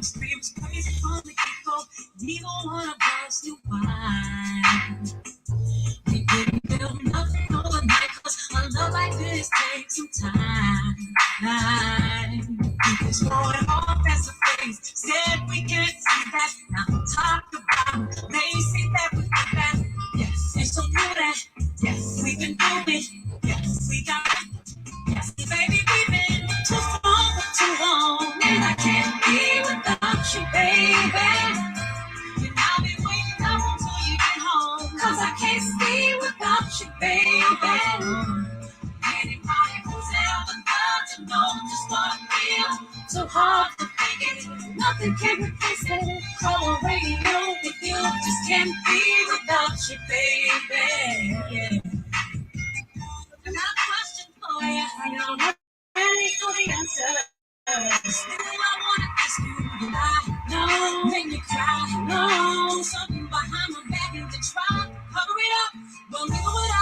Seems crazy for the people. Neither one of us knew why. We didn't feel nothing overnight, 'cause a love like this takes some time. We just throw it off as a phase. Said we can't see that. Now we talk about it. They see that we did that. Yes, it's so true that. Yes, we can do it. Yes, we got it. Yes, baby, we've been too strong for too long, and I can't be without you, baby. And I'll be waiting up until you get home, 'cause I can't stay without you, baby. Anybody who's ever got to know just what I feel, too hard to think it, nothing can replace it. Call a radio with you, just can't be without you, baby. And I question for you, I know ready for the answer. Still, I wanna ask you, did I know? Make me cry, no. Something behind my back and to try, cover it up, but neither would I,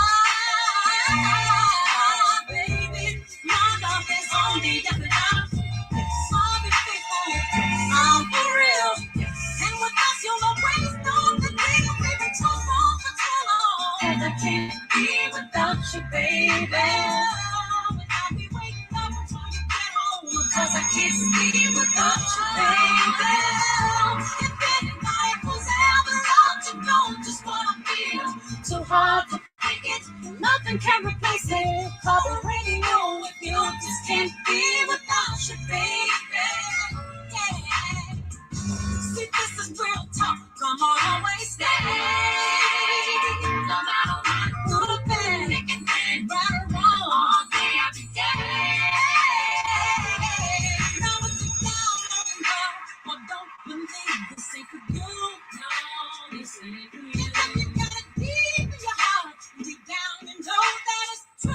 baby. My love is only ever enough. Yes, I'll be faithful. Yes, I'm for real. Yes, and with us, you'll always know the thing we've been too long for too long. And I can't be without you, baby. I'll be waiting up until you get home, 'cause I can't be without you, baby. If anybody who's ever loved you know just what I feel, too hard to take it, nothing can replace it. Call the radio if you just can't be without you, baby. Yeah. See, this is real talk. Come on, always stay. No matter what, good or bad, it can be right or wrong, all day, every day. Now if you're down on love, well, don't believe this ain't for you. No, this ain't for you. Then you gotta deep in your heart, deep down, and know that it's true.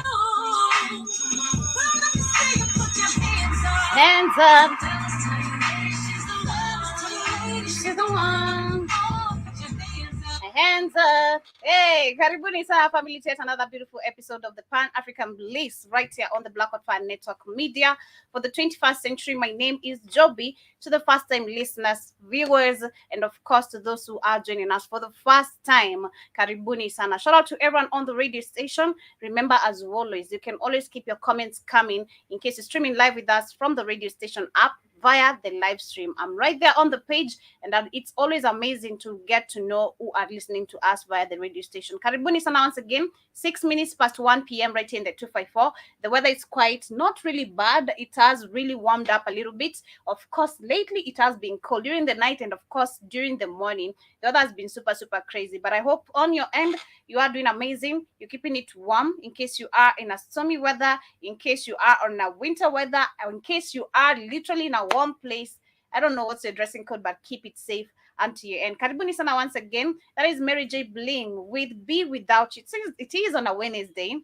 Well, let me see you put your hands up. Hands up. Tell us, tell your lady she's the one. Tell your lady She's the one. oh, put your hands up. Hands up. Hey, karibuni sana family to yet another beautiful episode of the Pan-African Bliss right here on the Black Hot Fan Network Media for the 21st century. My name is Joby. To the first-time listeners, viewers, and of course to those who are joining us for the first time, karibuni sana. Shout out to everyone on the radio station. Remember, as always, you can always keep your comments coming in case you're streaming live with us from the radio station app via the live stream. I'm right there on the page, and it's always amazing to get to know who are listening to us via the radio station. Karibuni sana once again. 6 minutes past 1 p.m. right here in the 254. The weather is quite not really bad. It has really warmed up a little bit. Of course, lately it has been cold during the night, and of course during the morning. The weather has been super, super crazy. But I hope on your end you are doing amazing. You're keeping it warm in case you are in a stormy weather, in case you are on a winter weather, or in case you are literally in a warm place. I don't know what's your dressing code, but keep it safe until you end. Karibuni sana once again. That is Mary J. Bling with Be Without You. It is on a Wednesday,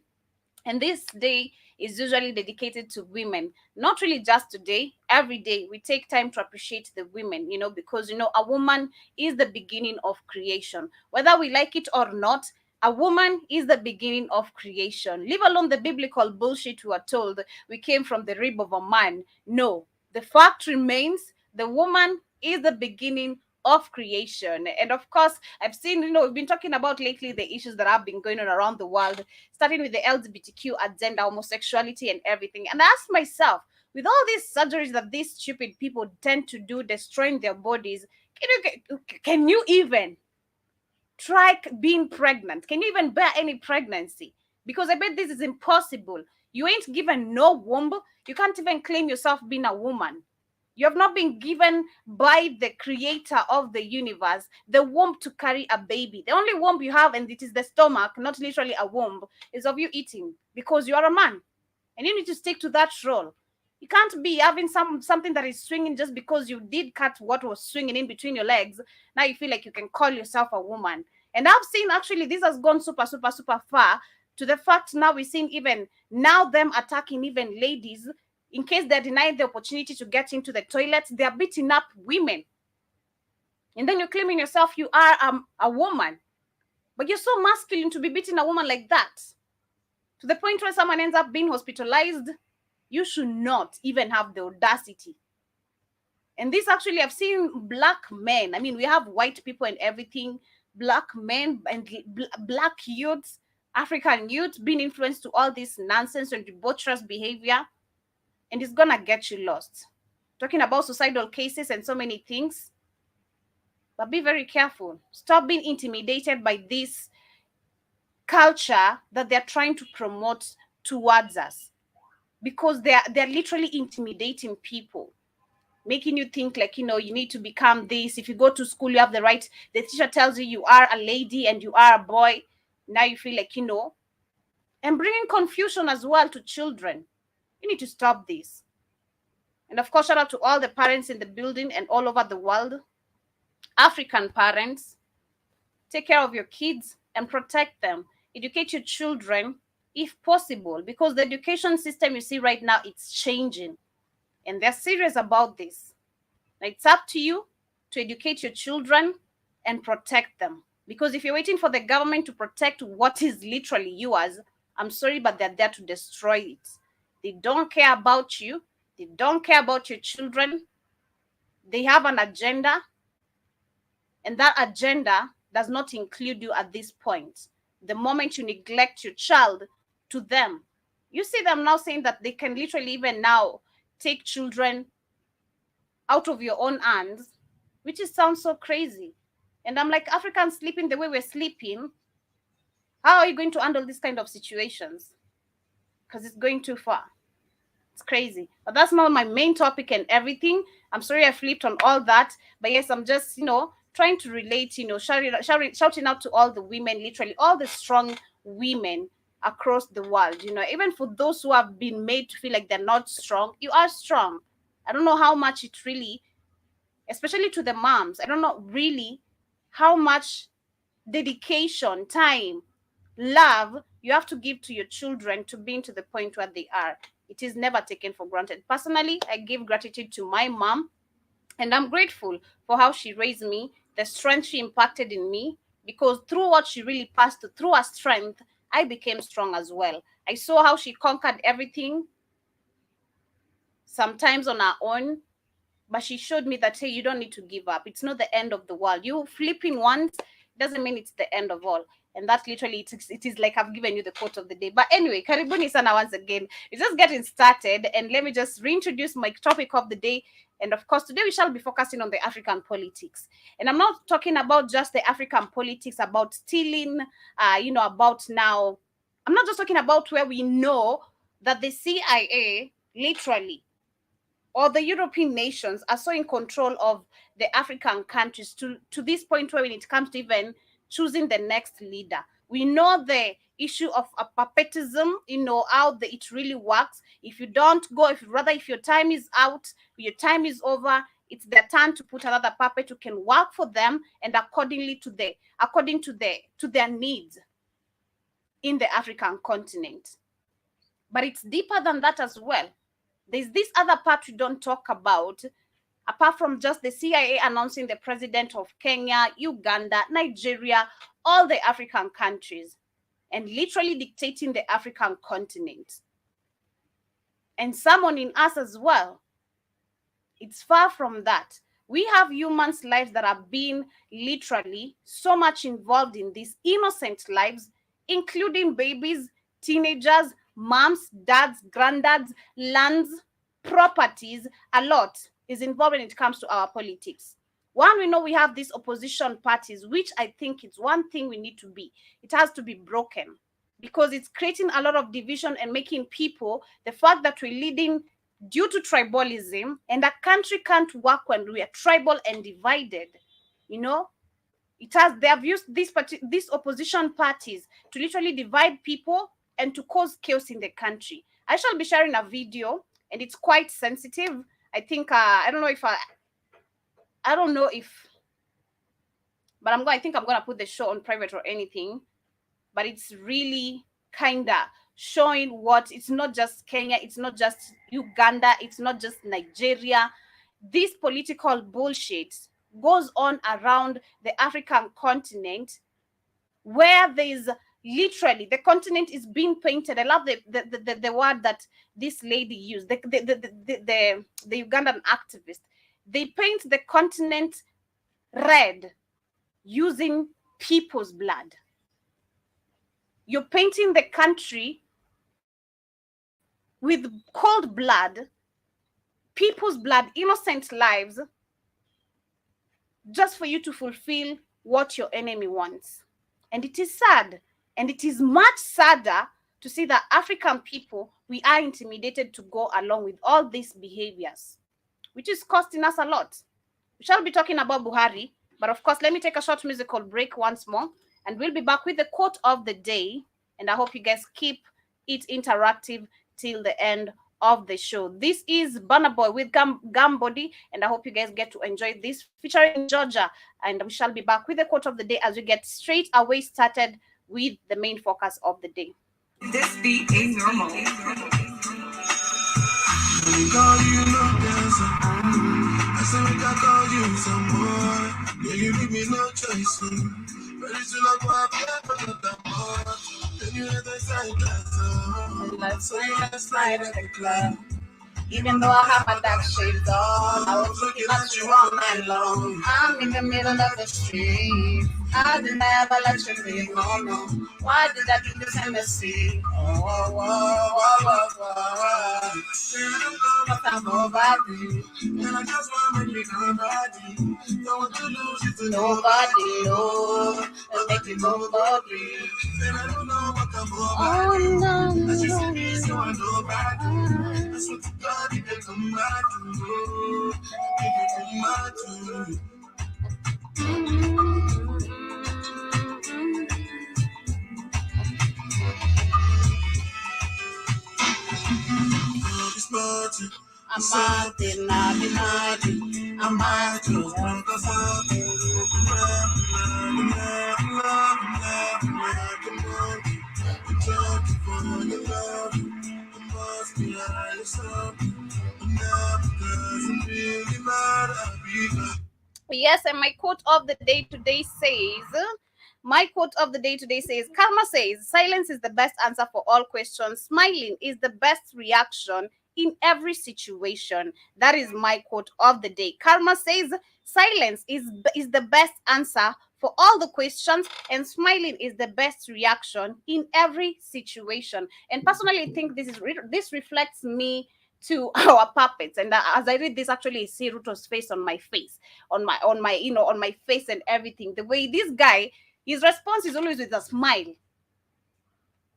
and this day is usually dedicated to women. Not really just today, every day we take time to appreciate the women, because, a woman is the beginning of creation. Whether we like it or not, a woman is the beginning of creation. Leave alone the biblical bullshit we are told we came from the rib of a man. No, the fact remains the woman is the beginning of creation. And of course, I've seen, we've been talking about lately the issues that have been going on around the world, starting with the LGBTQ agenda, homosexuality, and everything. And I asked myself, with all these surgeries that these stupid people tend to do, destroying their bodies, can you even try being pregnant? Can you even bear any pregnancy? Because I bet this is impossible. You ain't given no womb. You can't even claim yourself being a woman. You have not been given by the creator of the universe the womb to carry a baby. The only womb you have, and it is the stomach, not literally a womb, is of you eating, because you are a man. And you need to stick to that role. You can't be having something that is swinging just because you did cut what was swinging in between your legs. Now you feel like you can call yourself a woman. And I've seen actually this has gone super, super, super far to the fact now we're seeing even now them attacking even ladies, In case they're denied the opportunity to get into the toilets, they're beating up women. And then you're claiming yourself you are a woman. But you're so masculine to be beating a woman like that. To the point where someone ends up being hospitalized, you should not even have the audacity. And this actually, I've seen black men. I mean, we have white people and everything, black men and black youths, African youth being influenced to all this nonsense and debaucherous behavior. And it's gonna get you lost. Talking about suicidal cases and so many things. But be very careful. Stop being intimidated by this culture that they're trying to promote towards us, because they're literally intimidating people, making you think like, you need to become this. If you go to school, you have the right. The teacher tells you you are a lady and you are a boy. Now you feel like, and bringing confusion as well to children. You need to stop this. And of course, shout out to all the parents in the building and all over the world. African parents, take care of your kids and protect them. Educate your children if possible, because the education system you see right now, it's changing. And they're serious about this. Now, it's up to you to educate your children and protect them. Because if you're waiting for the government to protect what is literally yours, I'm sorry, but they're there to destroy it. They don't care about you. They don't care about your children. They have an agenda. And that agenda does not include you at this point. The moment you neglect your child to them, you see them now saying that they can literally even now take children out of your own hands, which sounds so crazy. And I'm like, Africans sleeping the way we're sleeping, how are you going to handle this kind of situations? Because it's going too far. It's crazy. But that's not my main topic and everything. I'm sorry I flipped on all that. But yes, I'm just, trying to relate, shouting out to all the women, literally all the strong women across the world. Even for those who have been made to feel like they're not strong, you are strong. I don't know how much it really, especially to the moms, I don't know really how much dedication, time, love you have to give to your children to being to the point where they are. It is never taken for granted. Personally, I give gratitude to my mom, and I'm grateful for how she raised me, the strength she impacted in me, because through what she really passed through her strength, I became strong as well. I saw how she conquered everything, sometimes on her own, but she showed me that, hey, you don't need to give up. It's not the end of the world. You flipping once doesn't mean it's the end of all. And that literally, it is like I've given you the quote of the day. But anyway, karibuni sana once again. We're just getting started, and let me just reintroduce my topic of the day. And of course, today we shall be focusing on the African politics. And I'm not talking about just the African politics, about stealing, about now. I'm not just talking about where we know that the CIA literally, or the European nations, are so in control of the African countries to this point where when it comes to even choosing the next leader. We know the issue of papetism, how it really works. If you don't go, if your time is out, your time is over, it's their turn to put another puppet who can work for them and according to their needs in the African continent. But it's deeper than that as well. There's this other part we don't talk about, apart from just the CIA announcing the president of Kenya, Uganda, Nigeria, all the African countries, and literally dictating the African continent. And someone in us as well. It's far from that. We have humans' lives that are being literally so much involved in these innocent lives, including babies, teenagers, moms, dads, granddads, lands, properties. A lot is involved when it comes to our politics. One, we know we have these opposition parties, which I think it's one thing we need to be. It has to be broken, because it's creating a lot of division and making people, the fact that we're leading due to tribalism, and a country can't work when we are tribal and divided. They have used these opposition parties to literally divide people and to cause chaos in the country. I shall be sharing a video, and it's quite sensitive. I think I don't know if, but I think I'm gonna put the show on private or anything. But it's really kinda showing what it's not just Kenya, it's not just Uganda, it's not just Nigeria. This political bullshit goes on around the African continent, where there's literally the continent is being painted. I love the word that this lady used, the Ugandan activist. They paint the continent red using people's blood. You're painting the country with cold blood, people's blood, innocent lives, just for you to fulfill what your enemy wants. And it is sad. And it is much sadder to see that African people, we are intimidated to go along with all these behaviors, which is costing us a lot. We shall be talking about Buhari, but of course, let me take a short musical break once more, and we'll be back with the quote of the day. And I hope you guys keep it interactive till the end of the show. This is Burna Boy with Gambody, and I hope you guys get to enjoy this featuring Georgia. And we shall be back with the quote of the day as we get straight away started with the main focus of the day. This beat ain't normal. Last night at the club. Even though I have my dark shades on, I was looking at you all night long. I'm in the middle of the street. I did never let you leave, no, no. Why did I do this Hennessy? Oh, whoa, whoa, whoa, whoa, whoa. But I'm over you. And I just want to make nobody. Don't want to lose you to nobody, no. Don't make it nobody. And I don't know what I'm over. Oh, no, I just see me, so I know about you. I swear to God, it can come back to you. It can come back to you. I'm Martin, I'm Martin, Yes, and my quote of the day today says, Karma says, silence is the best answer for all questions. Smiling is the best reaction in every situation. That is my quote of the day. Karma says, silence is the best answer for all the questions, and smiling is the best reaction in every situation. And personally, I think this reflects me to our puppets. And as I read this, actually I see Ruto's face on my face, on my face and everything. The way this guy, his response is always with a smile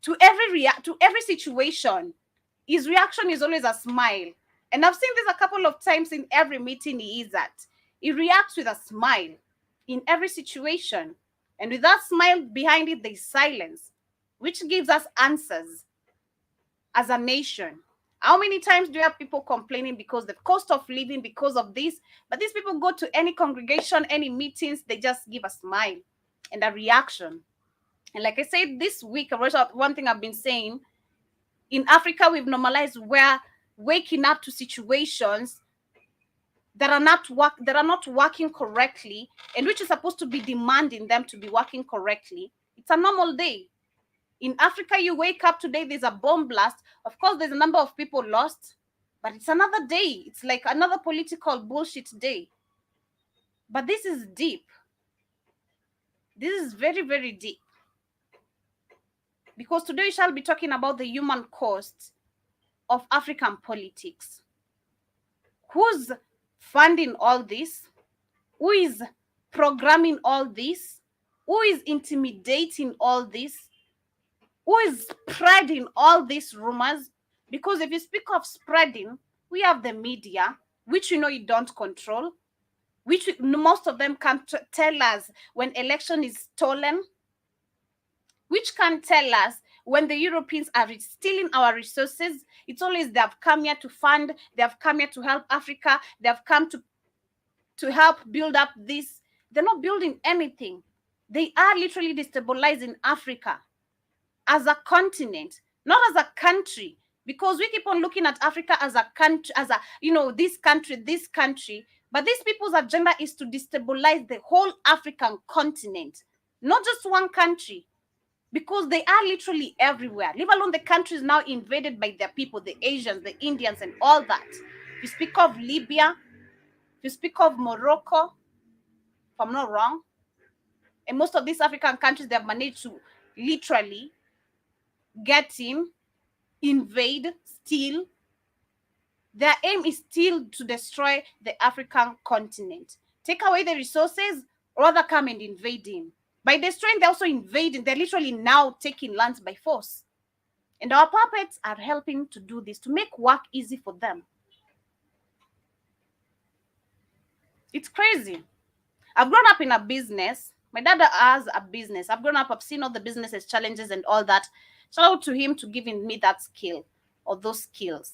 to every situation. His reaction is always a smile, and I've seen this a couple of times in every meeting he is at. He reacts with a smile in every situation, and with that smile behind it, there's silence, which gives us answers as a nation. How many times do you have people complaining because the cost of living, because of this? But these people go to any congregation, any meetings, they just give a smile and a reaction. And like I said this week, one thing I've been saying, in Africa, we've normalized where waking up to situations that are not working correctly, and which is supposed to be demanding them to be working correctly. It's a normal day. In Africa, you wake up today, there's a bomb blast. Of course, there's a number of people lost, but it's another day. It's like another political bullshit day. But this is deep. This is very, very deep. Because today we shall be talking about the human cost of African politics. Who's funding all this? Who is programming all this? Who is intimidating all this? Who is spreading all these rumors? Because if you speak of spreading, we have the media, which you don't control, which most of them can tell us when election is stolen, which can tell us when the Europeans are stealing our resources. It's always they have come here to fund, they have come here to help Africa, they have come to help build up this. They're not building anything. They are literally destabilizing Africa as a continent. not as a country, because we keep on looking at Africa as a country, as a, this country, but these people's agenda is to destabilize the whole African continent, not just one country, because they are literally everywhere, leave alone the countries now invaded by their people, the Asians, the Indians, and all that. If you speak of Libya, if you speak of Morocco, if I'm not wrong, and most of these African countries, they have managed to literally get in, invade, steal. Their aim is still to destroy the African continent. Take away the resources, or rather come and invade in. By destroying, they're also invading. They're literally now taking lands by force. And our puppets are helping to do this, to make work easy for them. It's crazy. I've grown up in a business. My dad has a business. I've grown up, I've seen all the businesses, challenges, and all that. Shout out to him to giving me that skill, or those skills.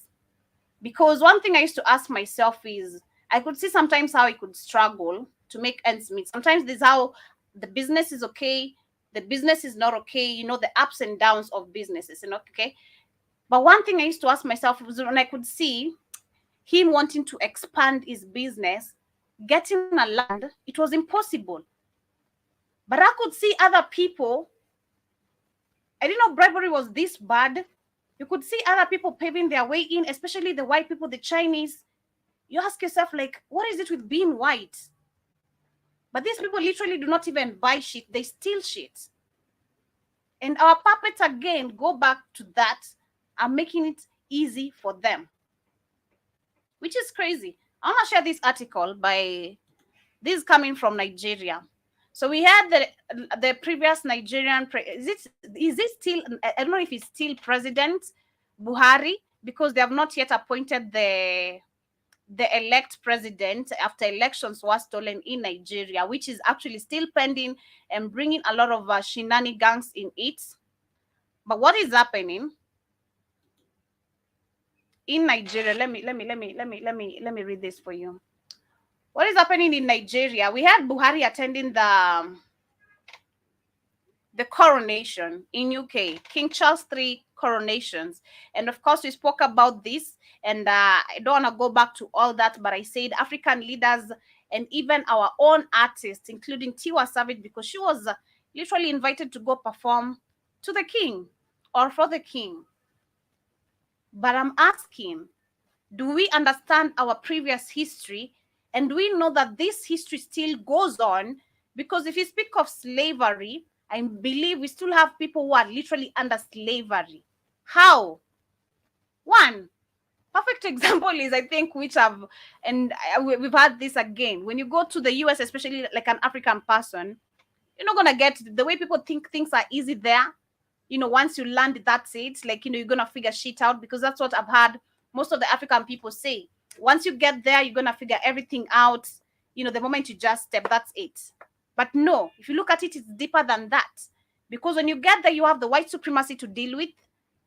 Because one thing I used to ask myself is, I could see sometimes how I could struggle to make ends meet. Sometimes this is how the business is okay, the business is not okay, the ups and downs of businesses, okay? But one thing I used to ask myself was, when I could see him wanting to expand his business, getting a land, it was impossible. But I could see other people, I didn't know bribery was this bad. You could see other people paving their way in, especially the white people, the Chinese. You ask yourself, like, what is it with being white? But these people literally do not even buy shit. They steal shit. And our puppets, again, go back to that and making it easy for them, which is crazy. I want to share this article this is coming from Nigeria. So we had the previous Nigerian, is it still, I don't know if it's still President Buhari, because they have not yet appointed the elect president after elections were stolen in Nigeria, which is actually still pending and bringing a lot of shenanigans in it. But what is happening in Nigeria? Let me read this for you. What is happening in Nigeria? We had Buhari attending the coronation in UK, King Charles III coronations. And of course, we spoke about this, and I don't want to go back to all that, but I said African leaders and even our own artists, including Tiwa Savage, because she was literally invited to go perform to the king or for the king. But I'm asking, do we understand our previous history? And do we know that this history still goes on? Because if you speak of slavery, I believe we still have people who are literally under slavery. How? One perfect example is, I think, we've had this again. When you go to the US, especially like an African person, you're not going to get the way people think things are easy there. Once you land, that's it. Like, you're going to figure shit out, because that's what I've heard most of the African people say. Once you get there, you're going to figure everything out. The moment you just step, that's it. But no, if you look at it, it's deeper than that. Because when you get there, you have the white supremacy to deal with,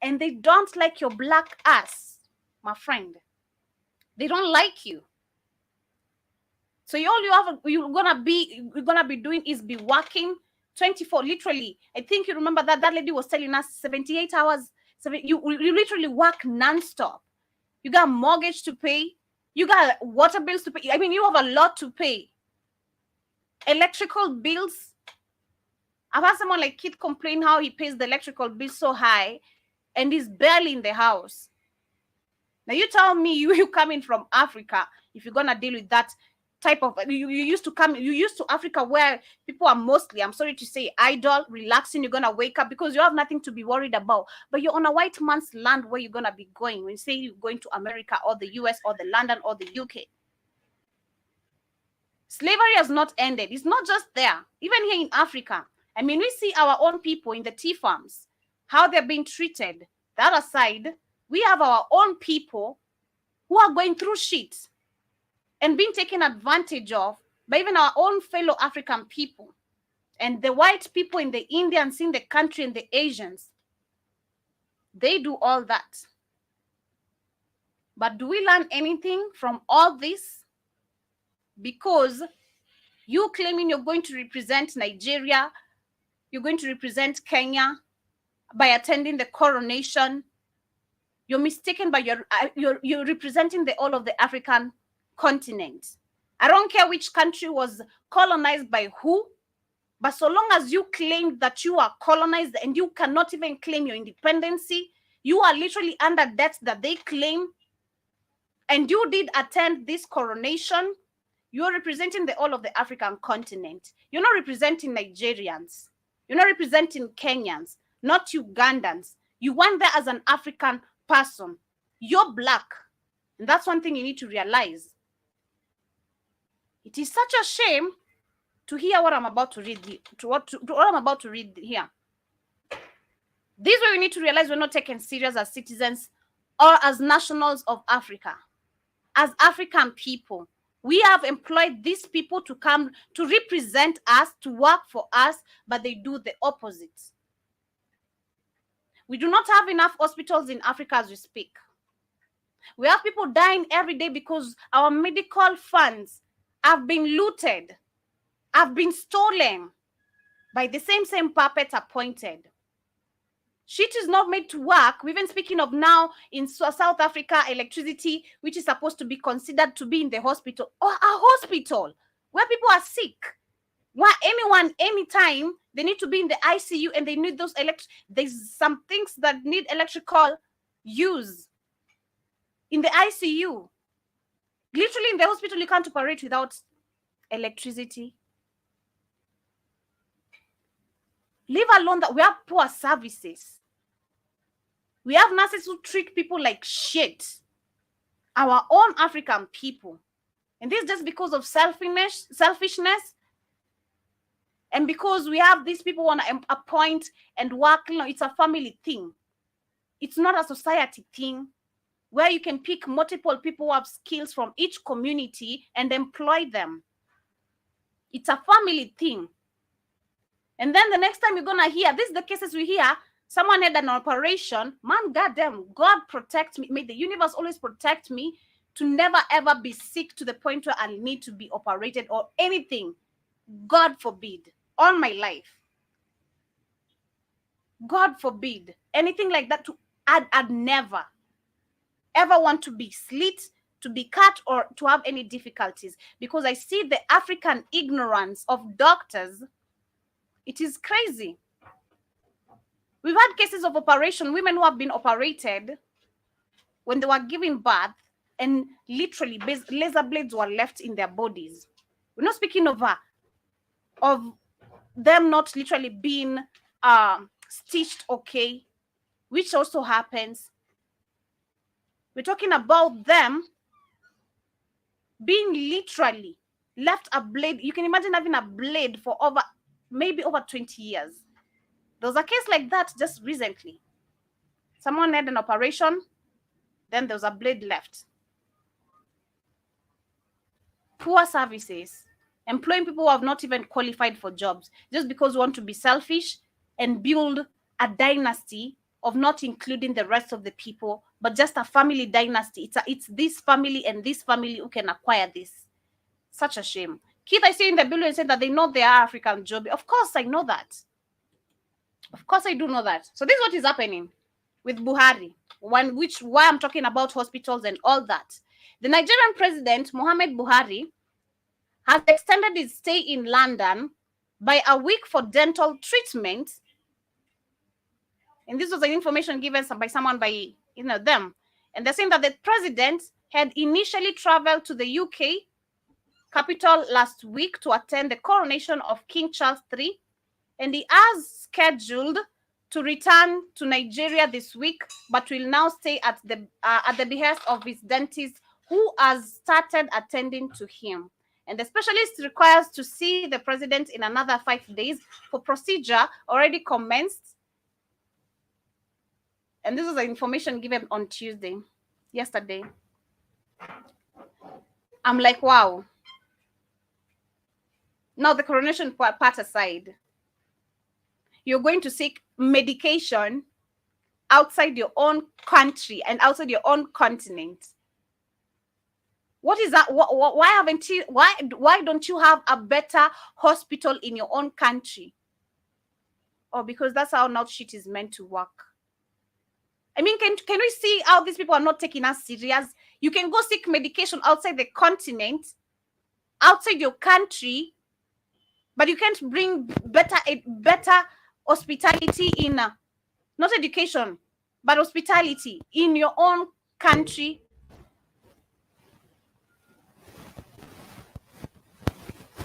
and they don't like your black ass, my friend. They don't like you. So you're gonna be doing is be working 24, literally. I think you remember that lady was telling us 78 hours. You literally work non-stop. You got mortgage to pay. You got water bills to pay. I mean, you have a lot to pay. Electrical bills. I've had someone like Kid complain how he pays the electrical bill so high and he's barely in the house. Now you tell me, you coming from Africa, if you're gonna deal with that type of, you used to Africa where people are mostly, I'm sorry to say, idle, relaxing. You're gonna wake up because you have nothing to be worried about. But you're on a white man's land where you're gonna be going. When you say you're going to America or the US or the London or the UK, slavery has not ended. It's not just there. Even here in Africa, I mean, we see our own people in the tea farms, how they're being treated. The other side, we have our own people who are going through shit and being taken advantage of by even our own fellow African people. And the white people in the Indians in the country and the Asians, they do all that. But do we learn anything from all this? Because you claiming you're going to represent Nigeria, you're going to represent Kenya, by attending the coronation. You're mistaken by you're representing the all of the African continent. I don't care which country was colonized by who, but so long as you claim that you are colonized and you cannot even claim your independence, you are literally under debt that they claim, and you did attend this coronation, you're representing the all of the African continent. You're not representing Nigerians. You're not representing Kenyans, not Ugandans. You went there as an African person. You're black. And that's one thing you need to realize. It is such a shame to hear what I'm about to read, what I'm about to read here. This is where we need to realize we're not taken serious as citizens or as nationals of Africa. As African people, we have employed these people to come to represent us, to work for us, but they do the opposite. We do not have enough hospitals in Africa as we speak. We have people dying every day because our medical funds have been looted, have been stolen by the same puppet appointed. Shit is not made to work. We're even speaking of now in South Africa, electricity, which is supposed to be considered to be in the hospital, or a hospital where people are sick, where anyone, anytime, they need to be in the ICU and they need those there's some things that need electrical use in the ICU. Literally in the hospital, you can't operate without electricity. Leave alone that we have poor services. We have nurses who treat people like shit. Our own African people. And this is just because of selfishness. And because we have these people want to appoint and work, it's a family thing. It's not a society thing where you can pick multiple people who have skills from each community and employ them. It's a family thing. And then the next time you're going to hear, this is the cases we hear, someone had an operation, man, goddamn, God protect me. May the universe always protect me to never ever be sick to the point where I need to be operated or anything. God forbid, all my life. God forbid, anything like that. I'd never, ever want to be slit, to be cut, or to have any difficulties, because I see the African ignorance of doctors. It is crazy. We've had cases of operation, women who have been operated when they were giving birth, and literally laser blades were left in their bodies. We're not speaking of them not literally being stitched, okay, which also happens. We're talking about them being literally left a blade. You can imagine having a blade for maybe over 20 years. There was a case like that just recently. Someone had an operation, then there was a blade left. Poor services, employing people who have not even qualified for jobs, just because we want to be selfish and build a dynasty of not including the rest of the people, but just a family dynasty. It's this family and this family who can acquire this. Such a shame. Keith, I see in the building said that they know they are African job. Of course, I know that. Of course, I do know that. So this is what is happening with Buhari, why I'm talking about hospitals and all that. The Nigerian president, Muhammad Buhari, has extended his stay in London by a week for dental treatment. And this was an information given by someone by them. And they're saying that the president had initially traveled to the UK capital last week to attend the coronation of King Charles III, and he has scheduled to return to Nigeria this week, but will now stay at the behest of his dentist, who has started attending to him. And the specialist requires to see the president in another 5 days for procedure already commenced. And this was the information given on Tuesday, yesterday. I'm like, wow. Now the coronation part aside, you're going to seek medication outside your own country and outside your own continent. What is that? Why don't you have a better hospital in your own country? or because that's how not shit is meant to work. I mean, can we see how these people are not taking us serious? You can go seek medication outside the continent, outside your country, but you can't bring better hospitality in not education, but hospitality in your own country.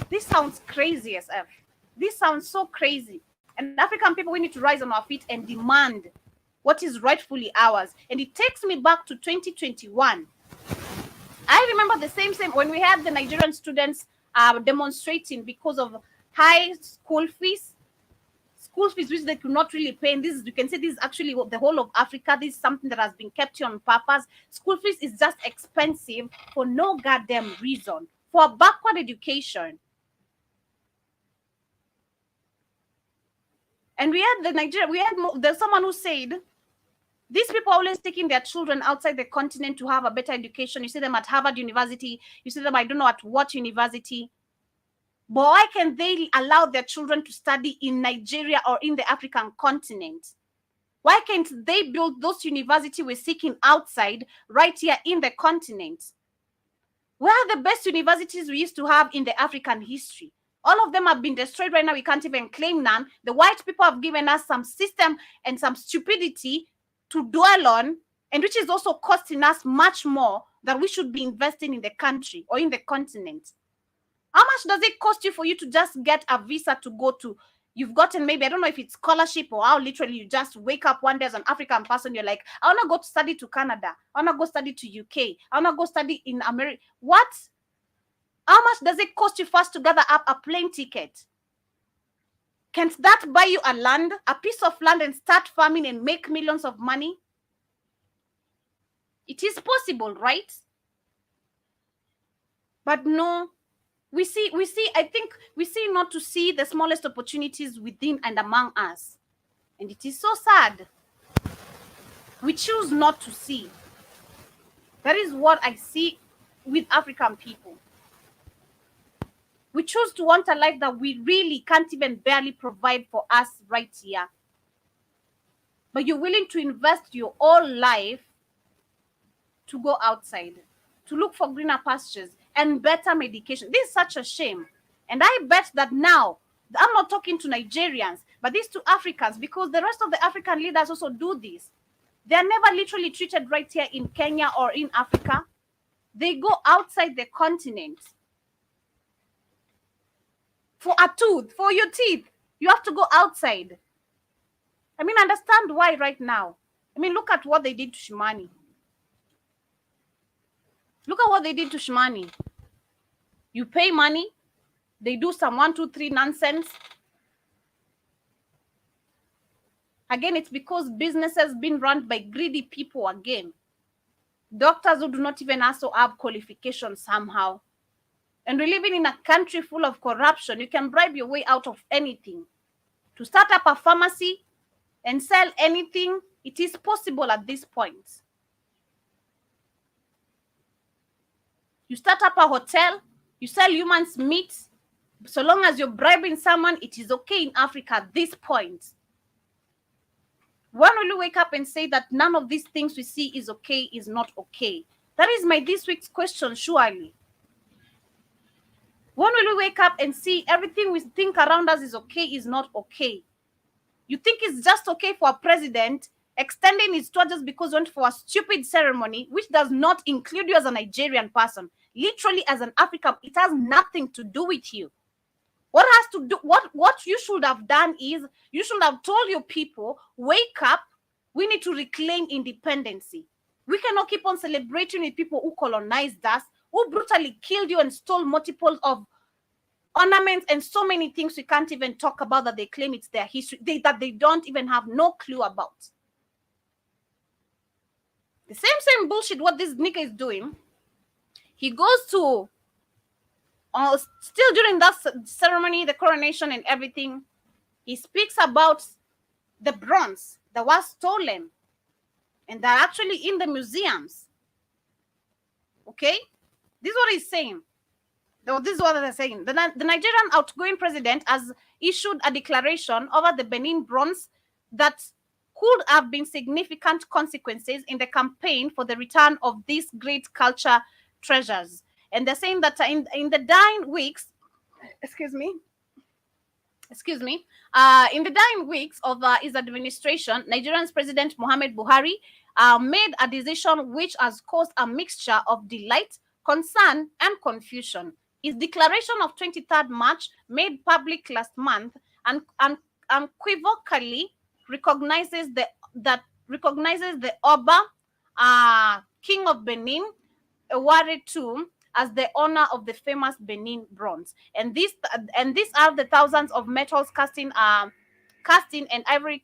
This sounds crazy as F. This sounds so crazy. And African people, we need to rise on our feet and demand what is rightfully ours. And it takes me back to 2021. I remember the same when we had the Nigerian students demonstrating because of high school fees which they could not really pay. And this, you can say, this is actually the whole of Africa. This is something that has been kept here on purpose. School fees is just expensive for no goddamn reason, for a backward education. And there's someone who said, these people are always taking their children outside the continent to have a better education. You see them at Harvard University. You see them, I don't know at what university. But why can they allow their children to study in Nigeria or in the African continent? Why can't they build those universities we're seeking outside right here in the continent? Where are the best universities we used to have in the African history? All of them have been destroyed right now. We can't even claim none. The white people have given us some system and some stupidity to dwell on, and which is also costing us much more than we should be investing in the country or in the continent. How much does it cost you for you to just get a visa to go to? You've gotten, maybe, I don't know if it's scholarship or how literally you just wake up one day as an African person, you're like, I want to go to study to Canada. I want to go study to UK. I want to go study in America. What? How much does it cost you first to gather up a plane ticket? Can't that buy you a piece of land, and start farming and make millions of money? It is possible, right? But no, we see, I think we see not to see the smallest opportunities within and among us. And it is so sad. We choose not to see. That is what I see with African people. We choose to want a life that we really can't even barely provide for us right here. But you're willing to invest your whole life to go outside, to look for greener pastures and better medication. This is such a shame. And I bet that now, I'm not talking to Nigerians, but these two Africans, because the rest of the African leaders also do this. They're never literally treated right here in Kenya or in Africa. They go outside the continent. For a tooth, for your teeth, you have to go outside. I mean, understand why right now. I mean, look at what they did to Shimani. Look at what they did to Shimani. You pay money, they do some 1, 2, 3 nonsense. Again, it's because business has been run by greedy people again. Doctors who do not even also have qualifications somehow. And we're living in a country full of corruption. You can bribe your way out of anything. To start up a pharmacy and sell anything, it is possible at this point. You start up a hotel, you sell humans meat. So long as you're bribing someone, it is okay in Africa at this point. When will you wake up and say that none of these things we see is okay, is not okay? That is my this week's question, surely. When will we wake up and see everything we think around us is okay, is not okay? You think it's just okay for a president extending his tour just because he went for a stupid ceremony, which does not include you as a Nigerian person. Literally, as an African, it has nothing to do with you. What has to do, what you should have done is, you should have told your people, wake up, we need to reclaim independency. We cannot keep on celebrating with people who colonized us, who brutally killed you and stole multiples of ornaments and so many things we can't even talk about, that they claim it's their history, that they don't even have no clue about. The same bullshit what this nigga is doing. He goes to, still during that ceremony, the coronation and everything, he speaks about the bronze that was stolen and they're actually in the museums. Okay? This is what he's saying. This is what they're saying. The Nigerian outgoing president has issued a declaration over the Benin bronze that could have been significant consequences in the campaign for the return of these great culture treasures. And they're saying that in the dying weeks, excuse me, in the dying weeks of his administration, Nigerian's President Mohamed Buhari made a decision which has caused a mixture of delight, concern, and confusion. His declaration of 23rd March, made public last month, and unequivocally recognizes the Oba, King of Benin, Eware II, as the owner of the famous Benin bronze. And these are the thousands of metals casting and ivory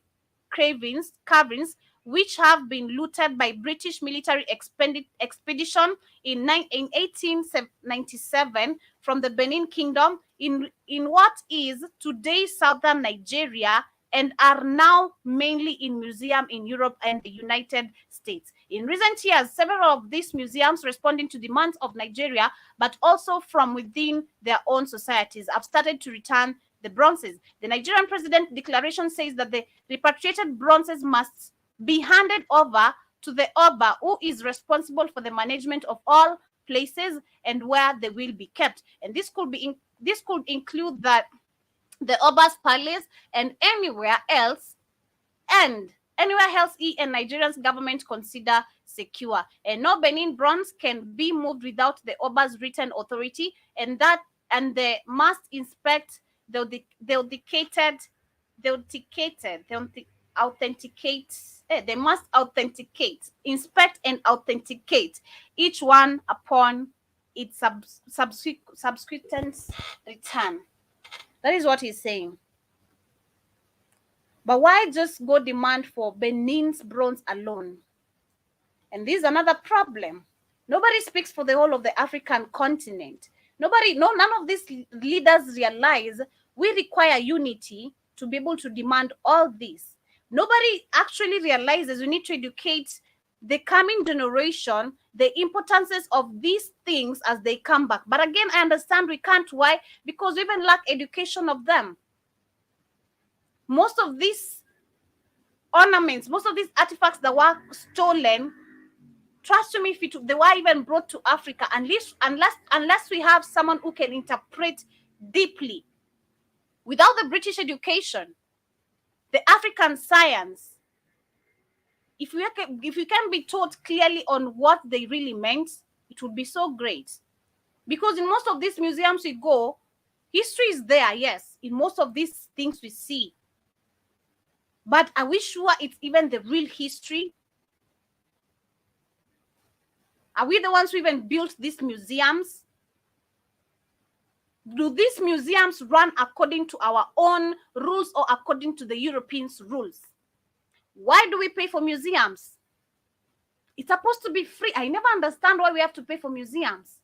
carvings which have been looted by British military expedition in 1897 from the Benin Kingdom in what is today southern Nigeria, and are now mainly in museum in Europe and the United States. In recent years, several of these museums, responding to demands of Nigeria, but also from within their own societies, have started to return the bronzes. The Nigerian president declaration says that the repatriated bronzes must be handed over to the Oba, who is responsible for the management of all places and where they will be kept. And this could include that the Oba's palace and anywhere else he and Nigeria's government consider secure. And no Benin bronze can be moved without the Oba's written authority, and they must inspect they must authenticate, inspect and authenticate each one upon its subsequent return. That is what he's saying. But why just go demand for Benin's bronze alone? And this is another problem. Nobody speaks for the whole of the African continent. None of these leaders realize we require unity to be able to demand all this. Nobody actually realizes we need to educate the coming generation the importances of these things as they come back. But again, I understand we can't. Why? Because we even lack education of them. Most of these ornaments, most of these artifacts that were stolen, trust me, they were even brought to Africa, unless we have someone who can interpret deeply. Without the British education, the African science, if we can be taught clearly on what they really meant, it would be so great. Because in most of these museums we go, history is there, yes, in most of these things we see. But are we sure it's even the real history? Are we the ones who even built these museums? Do these museums run according to our own rules or according to the Europeans' rules? Why do we pay for museums? It's supposed to be free. I never understand why we have to pay for museums.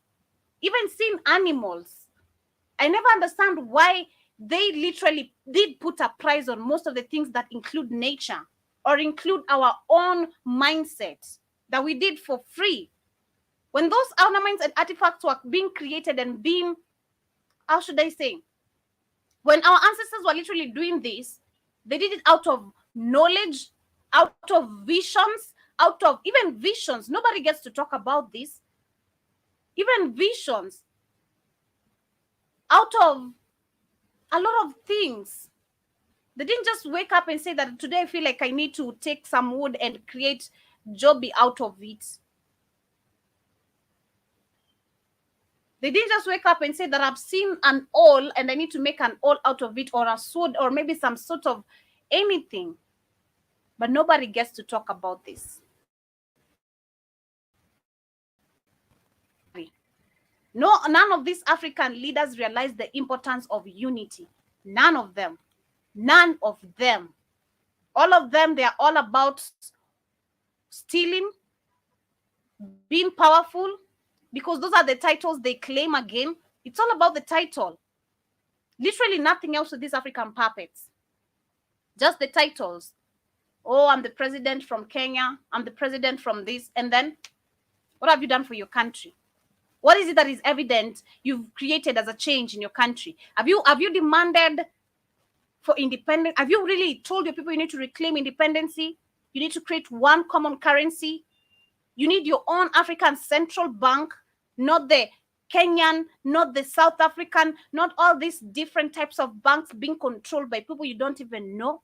Even seeing animals, I never understand why they literally did put a price on most of the things that include nature or include our own mindset that we did for free. When those ornaments and artifacts were being created and being, how should I say, when our ancestors were literally doing this, they did it out of knowledge, out of visions, out of even visions. Nobody gets to talk about this. Even visions, out of a lot of things. They didn't just wake up and say that today I feel like I need to take some wood and create Joby out of it. They didn't just wake up and say that I've seen an awl and I need to make an awl out of it, or a sword, or maybe some sort of anything. But nobody gets to talk about this. No, none of these African leaders realize the importance of unity. None of them. None of them. All of them, they are all about stealing, being powerful, because those are the titles they claim again. It's all about the title. Literally nothing else with these African puppets. Just the titles. Oh, I'm the president from Kenya. I'm the president from this. And then, what have you done for your country? What is it that is evident you've created as a change in your country? Have you demanded for independence? Have you really told your people you need to reclaim independency? You need to create one common currency. You need your own African central bank, not the Kenyan, not the South African, not all these different types of banks being controlled by people you don't even know.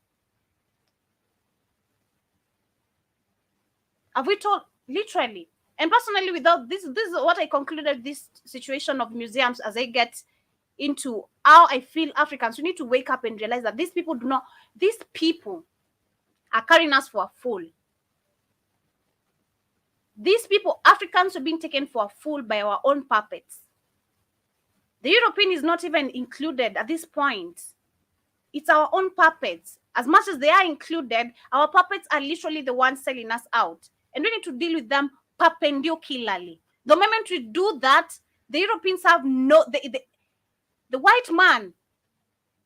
Have we told? Literally. And personally, without this is what I concluded this situation of museums as I get into how I feel Africans. We need to wake up and realize that these people are carrying us for a fool. These people, Africans, are being taken for a fool by our own puppets. The European is not even included at this point. It's our own puppets. As much as they are included, our puppets are literally the ones selling us out. And we need to deal with them perpendicularly. The moment we do that, the Europeans have the white man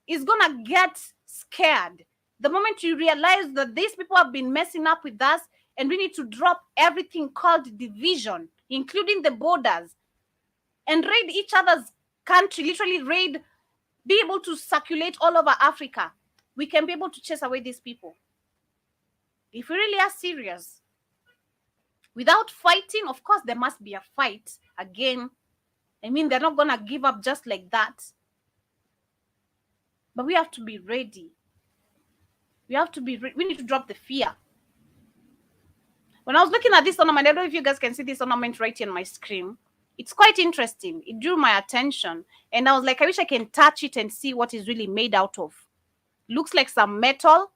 is going to get scared. The moment you realize that these people have been messing up with us, and we need to drop everything called division, including the borders, and raid each other's country, literally raid, be able to circulate all over Africa, we can be able to chase away these people. If we really are serious. Without fighting, of course, there must be a fight again. I mean, they're not going to give up just like that. But we have to be ready. We need to drop the fear. When I was looking at this ornament, I don't know if you guys can see this ornament right here on my screen. It's quite interesting. It drew my attention. And I was like, I wish I can touch it and see what it's really made out of. Looks like some metal,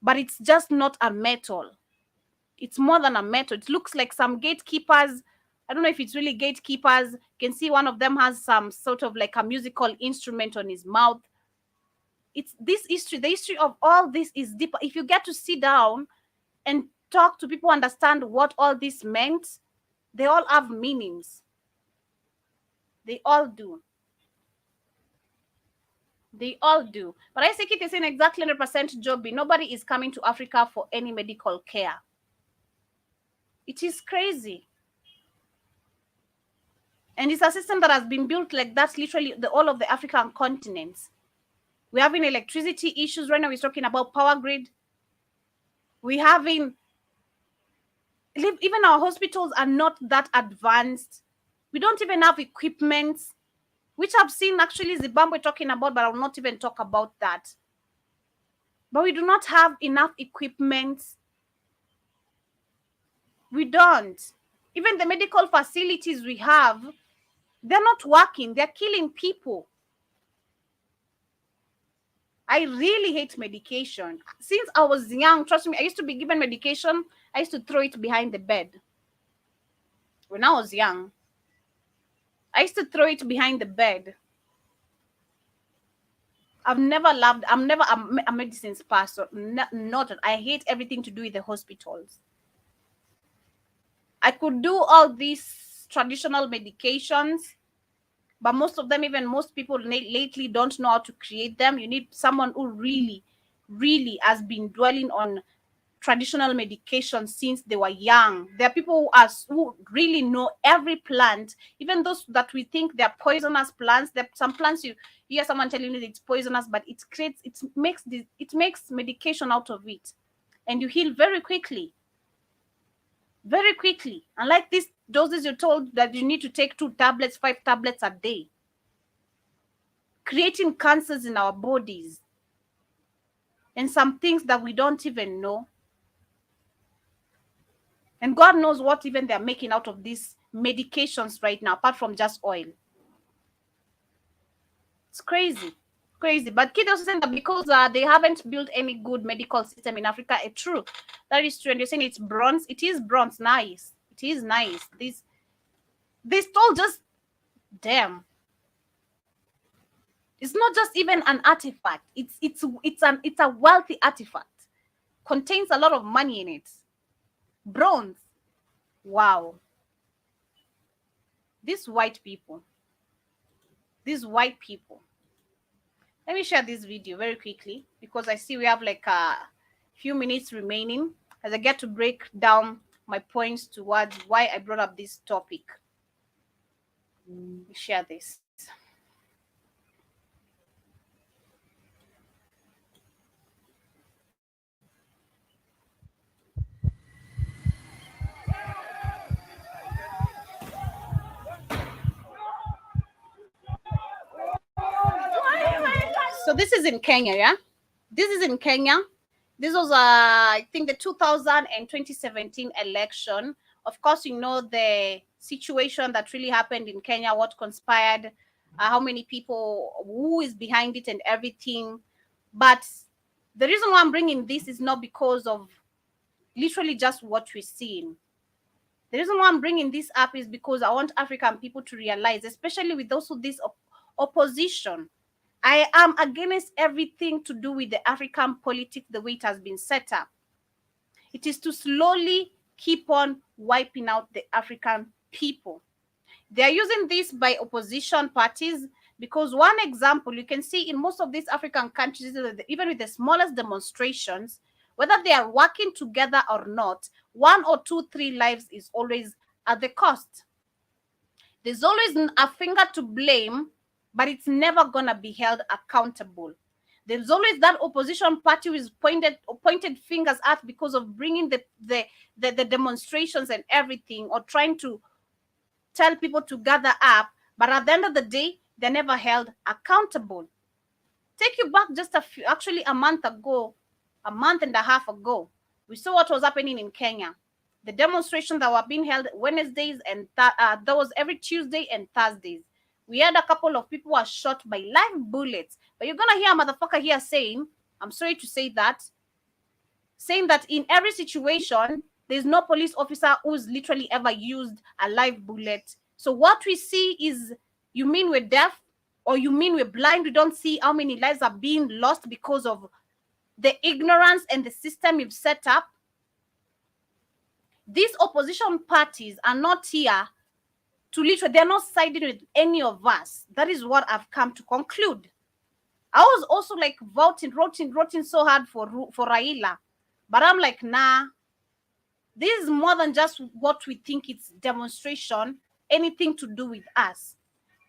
but it's just not a metal. It's more than a metal. It looks like some gatekeepers. I don't know if it's really gatekeepers. You can see one of them has some sort of like a musical instrument on his mouth. It's this history. The history of all this is deeper. If you get to sit down and talk to people, understand what all this meant, they all have meanings. They all do. They all do. But I think it is in exactly 100% Joby. Nobody is coming to Africa for any medical care. It is crazy. And it's a system that has been built like that, literally all of the African continents. We're having electricity issues right now. We're talking about power grid. We're having, even our hospitals are not that advanced. We don't even have equipment, which I've seen actually Zimbabwe talking about, but I will not even talk about that. But we do not have enough equipment. We don't. Even the medical facilities we have, they're not working. They're killing people. I really hate medication. Since I was young, trust me, I used to be given medication. I used to throw it behind the bed. When I was young, I used to throw it behind the bed. I'm never a medicines person. Not. I hate everything to do with the hospitals. I could do all these traditional medications, but most people lately don't know how to create them. You need someone who really, really has been dwelling on traditional medication since they were young. There are people who really know every plant, even those that we think they're poisonous plants. There are some plants you hear someone telling you it's poisonous, but it makes medication out of it, and you heal very quickly. Very quickly. Unlike these doses you're told that you need to take 2 tablets, 5 tablets a day. Creating cancers in our bodies. And some things that we don't even know. And God knows what even they're making out of these medications right now, apart from just oil. It's crazy. Crazy. But Kid also saying that because they haven't built any good medical system in Africa, it's true. That is true. And you're saying it's bronze. It is bronze. Nice. It is nice. This all just, damn. It's not just even an artifact. It's a wealthy artifact. Contains a lot of money in it. Bronze. Wow. These white people. Let me share this video very quickly because I see we have like a few minutes remaining as I get to break down my points towards why I brought up this topic. Share this. So this is in Kenya, yeah? This is in Kenya. This was, I think, the 2000 and 2017 election. Of course, you know the situation that really happened in Kenya, what conspired, how many people, who is behind it, and everything. But the reason why I'm bringing this is not because of literally just what we're seeing. The reason why I'm bringing this up is because I want African people to realize, especially with those who this opposition, I am against everything to do with the African politics the way it has been set up. It is to slowly keep on wiping out the African people. They are using this by opposition parties because one example you can see in most of these African countries, even with the smallest demonstrations, whether they are working together or not, 1 or 2, 3 lives is always at the cost. There's always a finger to blame, but it's never gonna be held accountable. There's always that opposition party who is pointed fingers at because of bringing the demonstrations and everything, or trying to tell people to gather up, but at the end of the day, they're never held accountable. Take you back just actually a month ago, a month and a half ago, we saw what was happening in Kenya. The demonstrations that were being held Wednesdays and that was every Tuesday and Thursdays. We had a couple of people who were shot by live bullets. But you're gonna hear a motherfucker here saying, I'm sorry to say that, saying that in every situation, there's no police officer who's literally ever used a live bullet. So what we see is, you mean we're deaf, or you mean we're blind? We don't see how many lives are being lost because of the ignorance and the system you've set up. These opposition parties are not here to literally, they're not siding with any of us. That is what I've come to conclude. I was also like voting so hard for Raila, but I'm like, nah, this is more than just what we think it's demonstration, anything to do with us.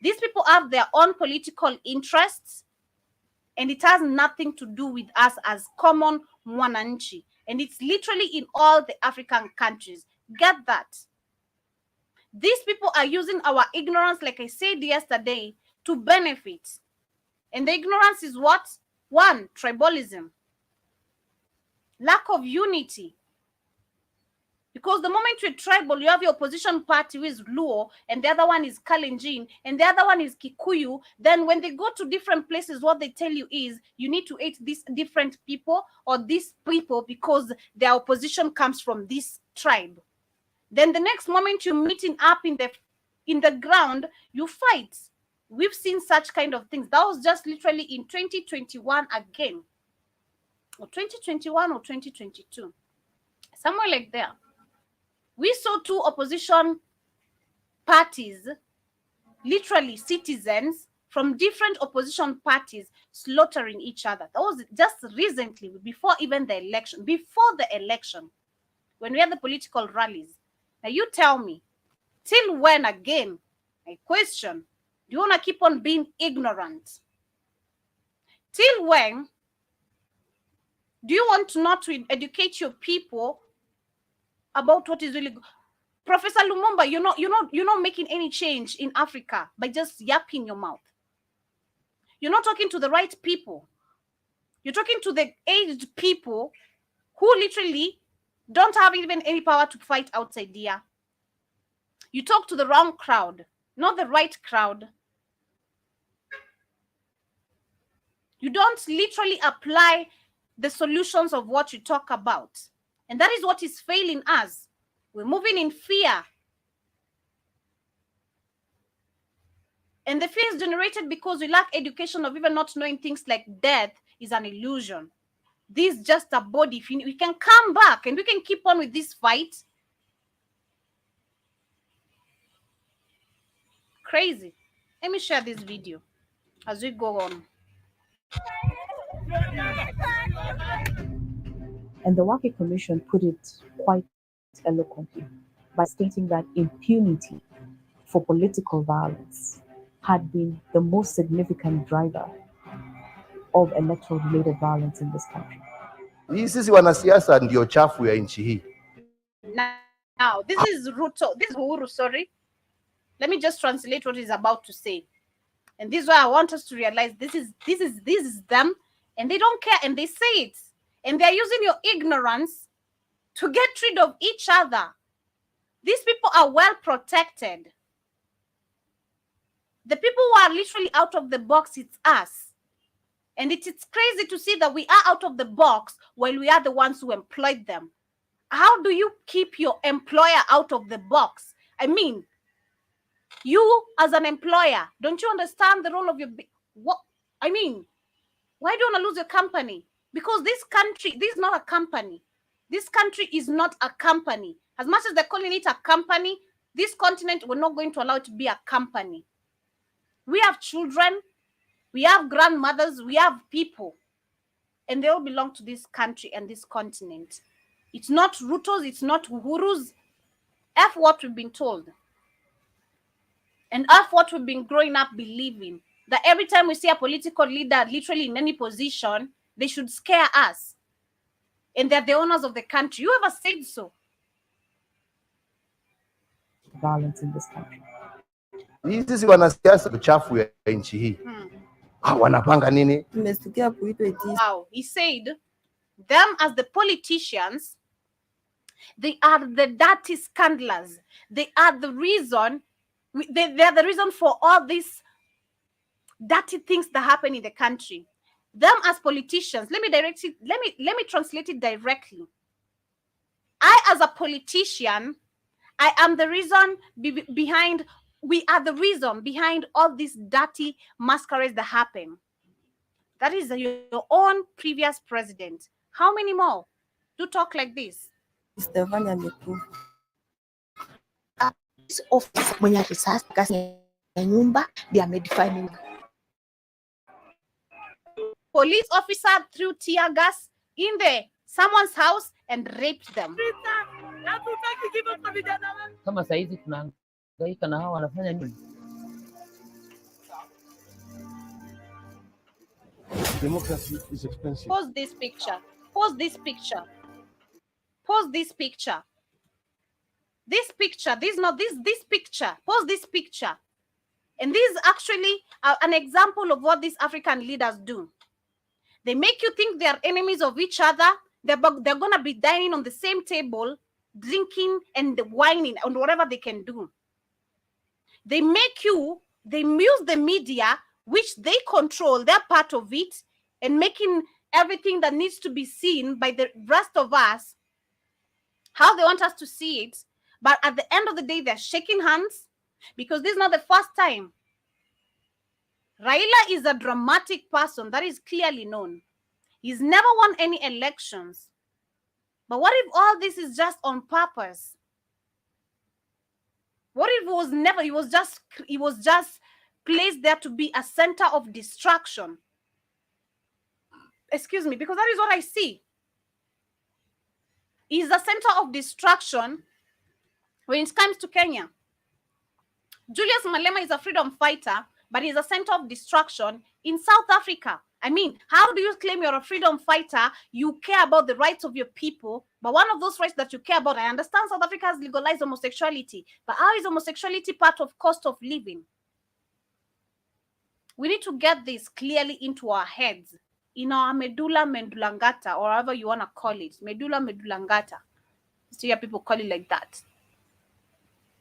These people have their own political interests, and it has nothing to do with us as common mwananchi. And it's literally in all the African countries. Get that. These people are using our ignorance, like I said yesterday, to benefit. And the ignorance is what? One, tribalism. Lack of unity. Because the moment you're tribal, you have your opposition party who is Luo, and the other one is Kalenjin, and the other one is Kikuyu. Then when they go to different places, what they tell you is, you need to hate these different people or these people because their opposition comes from this tribe. Then the next moment you're meeting up in the ground, you fight. We've seen such kind of things. That was just literally in 2021 again. Or 2021 or 2022. Somewhere like there. We saw 2 opposition parties, literally citizens from different opposition parties, slaughtering each other. That was just recently, before even the election, when we had the political rallies. Now you tell me, till when again, I question, do you want to keep on being ignorant? Till when do you want not to educate your people about what is really good? Professor Lumumba, you're not making any change in Africa by just yapping your mouth. You're not talking to the right people. You're talking to the aged people who literally don't have even any power to fight outside here. You talk to the wrong crowd, not the right crowd. You don't literally apply the solutions of what you talk about. And that is what is failing us. We're moving in fear. And the fear is generated because we lack education of even not knowing things like death is an illusion. This is just a body. If we can come back and we can keep on with this fight. Crazy. Let me share this video as we go on. And the Waki Commission put it quite eloquently by stating that impunity for political violence had been the most significant driver of electoral related violence in this country. Hii sisi wanasiasa ndio chafu ya nchi hii. Now, this is Uhuru, sorry. Let me just translate what he's about to say. And this is why I want us to realize this is them, and they don't care, and they say it. And they're using your ignorance to get rid of each other. These people are well protected. The people who are literally out of the box, it's us. And it's crazy to see that we are out of the box while we are the ones who employed them. How do you keep your employer out of the box? I mean, you as an employer, don't you understand the role of your... What? I mean, why do you want to lose your company? Because this country, this is not a company. This country is not a company. As much as they're calling it a company, this continent, we're not going to allow it to be a company. We have children, we have grandmothers, we have people, and they all belong to this country and this continent. It's not Ruto's, it's not Uhuru's. F what we've been told. And F what we've been growing up believing. That every time we see a political leader literally in any position, they should scare us. And they're the owners of the country. You ever said so? Violence in this country. Hii sisi wanasiasa chafu ya nchi hii. Wanapanga nini? Wow, he said, them as the politicians, they are the dirty scandalers. They are the reason, they are the reason for all these dirty things that happen in the country. Them as politicians, let me translate it directly. I, as a politician, I am the reason behind, we are the reason behind all these dirty masquerades that happen. That is your own previous president. How many more do talk like this? This officer mwenye risasi kasi ya nyumba they are modifying. Police officer threw tear gas in someone's house and raped them. Kama saizi tunahangaika na hao wanafanya nini? Democracy is expensive. Pause this picture. Pause this picture. Pause this picture. This picture, this picture. Pause this picture. And this is actually an example of what these African leaders do. They make you think they are enemies of each other. They're going to be dining on the same table, drinking and whining and whatever they can do. They use the media, which they control, they're part of it, and making everything that needs to be seen by the rest of us, how they want us to see it. But at the end of the day, they're shaking hands, because this is not the first time. Raila is a dramatic person, that is clearly known. He's never won any elections. But what if all this is just on purpose? What if it was never, he was just placed there to be a center of distraction? Excuse me, because that is what I see. He's a center of distraction when it comes to Kenya. Julius Malema is a freedom fighter, but he's a center of distraction in South Africa. I mean, how do you claim you're a freedom fighter? You care about the rights of your people, but one of those rights that you care about, I understand South Africa has legalized homosexuality, but how is homosexuality part of cost of living? We need to get this clearly into our heads, in our medulla medullangata, or however you want to call it, medulla medullangata. So you hear people call it like that.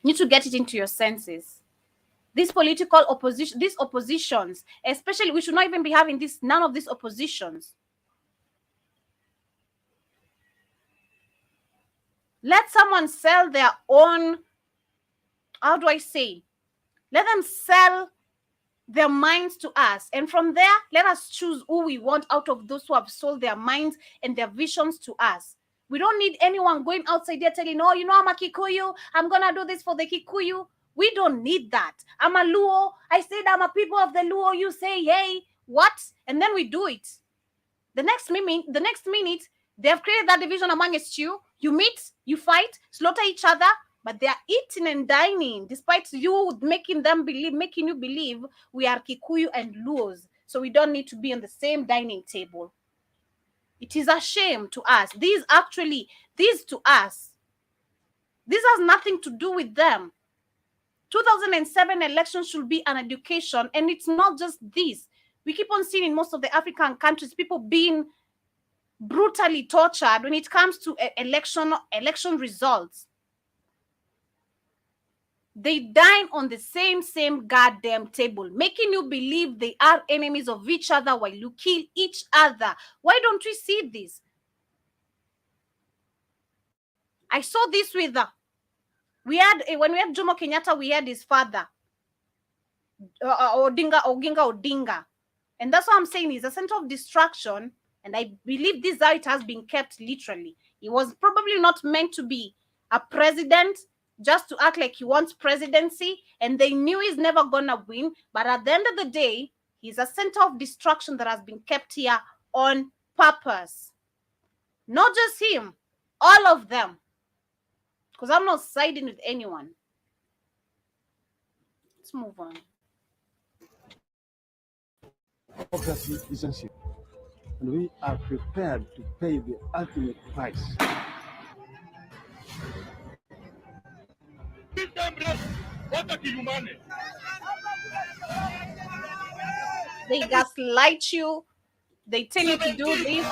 You need to get it into your senses. This political opposition, these oppositions, especially, we should not even be having none of these oppositions. Let someone sell their own, how do I say? Let them sell their minds to us. And from there, let us choose who we want out of those who have sold their minds and their visions to us. We don't need anyone going outside there telling, oh, you know, I'm a Kikuyu, I'm going to do this for the Kikuyu. We don't need that. I'm a Luo. I said I'm a people of the Luo. You say, hey, what? And then we do it. The next minute, they have created that division amongst you. You meet, you fight, slaughter each other. but they are eating and dining despite you making you believe we are Kikuyu and Luos, so we don't need to be on the same dining table. It is a shame to us. These to us, this has nothing to do with them. 2007 election should be an education, and it's not just this. We keep on seeing in most of the African countries people being brutally tortured when it comes to election results. They dine on the same goddamn table, making you believe they are enemies of each other while you kill each other. Why don't we see this? I saw this with when we had Jomo Kenyatta, we had his father, Oginga. And that's what I'm saying is a center of distraction. And I believe this is how it has been kept literally. He was probably not meant to be a president, just to act like he wants presidency. And they knew he's never going to win. But at the end of the day, he's a center of distraction that has been kept here on purpose. Not just him, all of them. Because I'm not siding with anyone. Let's move on. Citizenship, and we are prepared to pay the ultimate price. They gaslight you. They tell you to do this.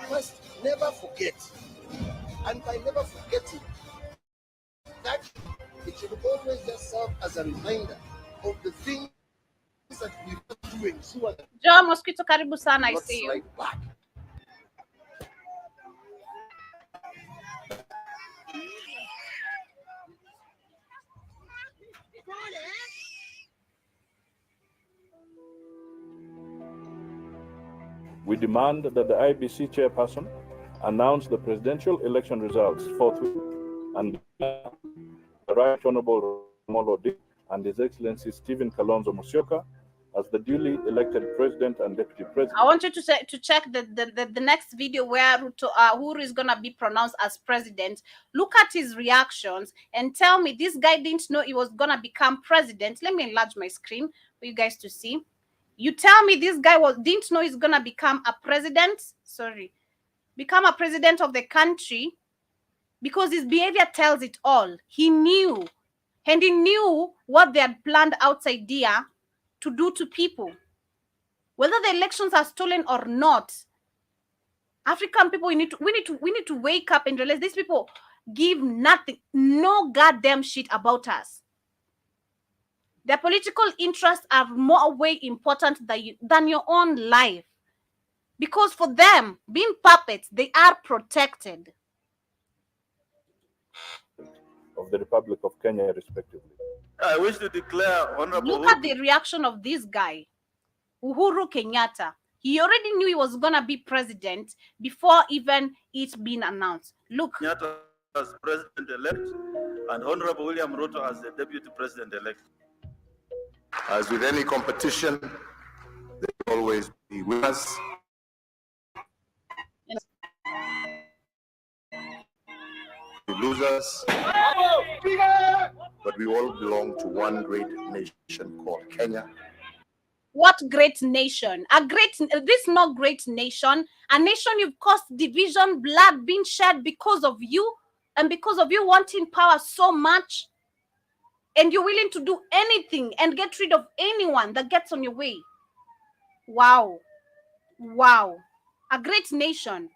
Must never forget, and by never forgetting, that it should always just serve as a reminder of the things that we are doing. So Joe Mosquito, karibu sana, I see you. Back. We demand that the IBC chairperson announce the presidential election results forthwith and the Right Honorable Molo Odinga and His Excellency Stephen Kalonzo Musyoka as the duly elected president and deputy president. I want you to check the next video where Uhuru is gonna be pronounced as president. Look at his reactions and tell me this guy didn't know he was gonna become president. Let me enlarge my screen for you guys to see. You tell me this guy didn't know he's gonna become a president. Become a president of the country, because his behavior tells it all. He knew, and he knew what they had planned outside there to do to people. Whether the elections are stolen or not, African people, we need to wake up and realize these people give no goddamn shit about us. Their political interests are more way important than your own life. Because for them, being puppets, they are protected. Of the Republic of Kenya, respectively. I wish to declare honorable. Look at the reaction of this guy, Uhuru Kenyatta. He already knew he was gonna be president before even it's been announced. Look. Kenyatta as president-elect and Honorable William Ruto as the deputy president-elect. As with any competition, there will always be winners. Losers, but we all belong to one great nation called Kenya. What great nation? This not great nation. A nation you've caused division, blood being shed because of you, and because of you wanting power so much, and you're willing to do anything and get rid of anyone that gets on your way. Wow. A great nation.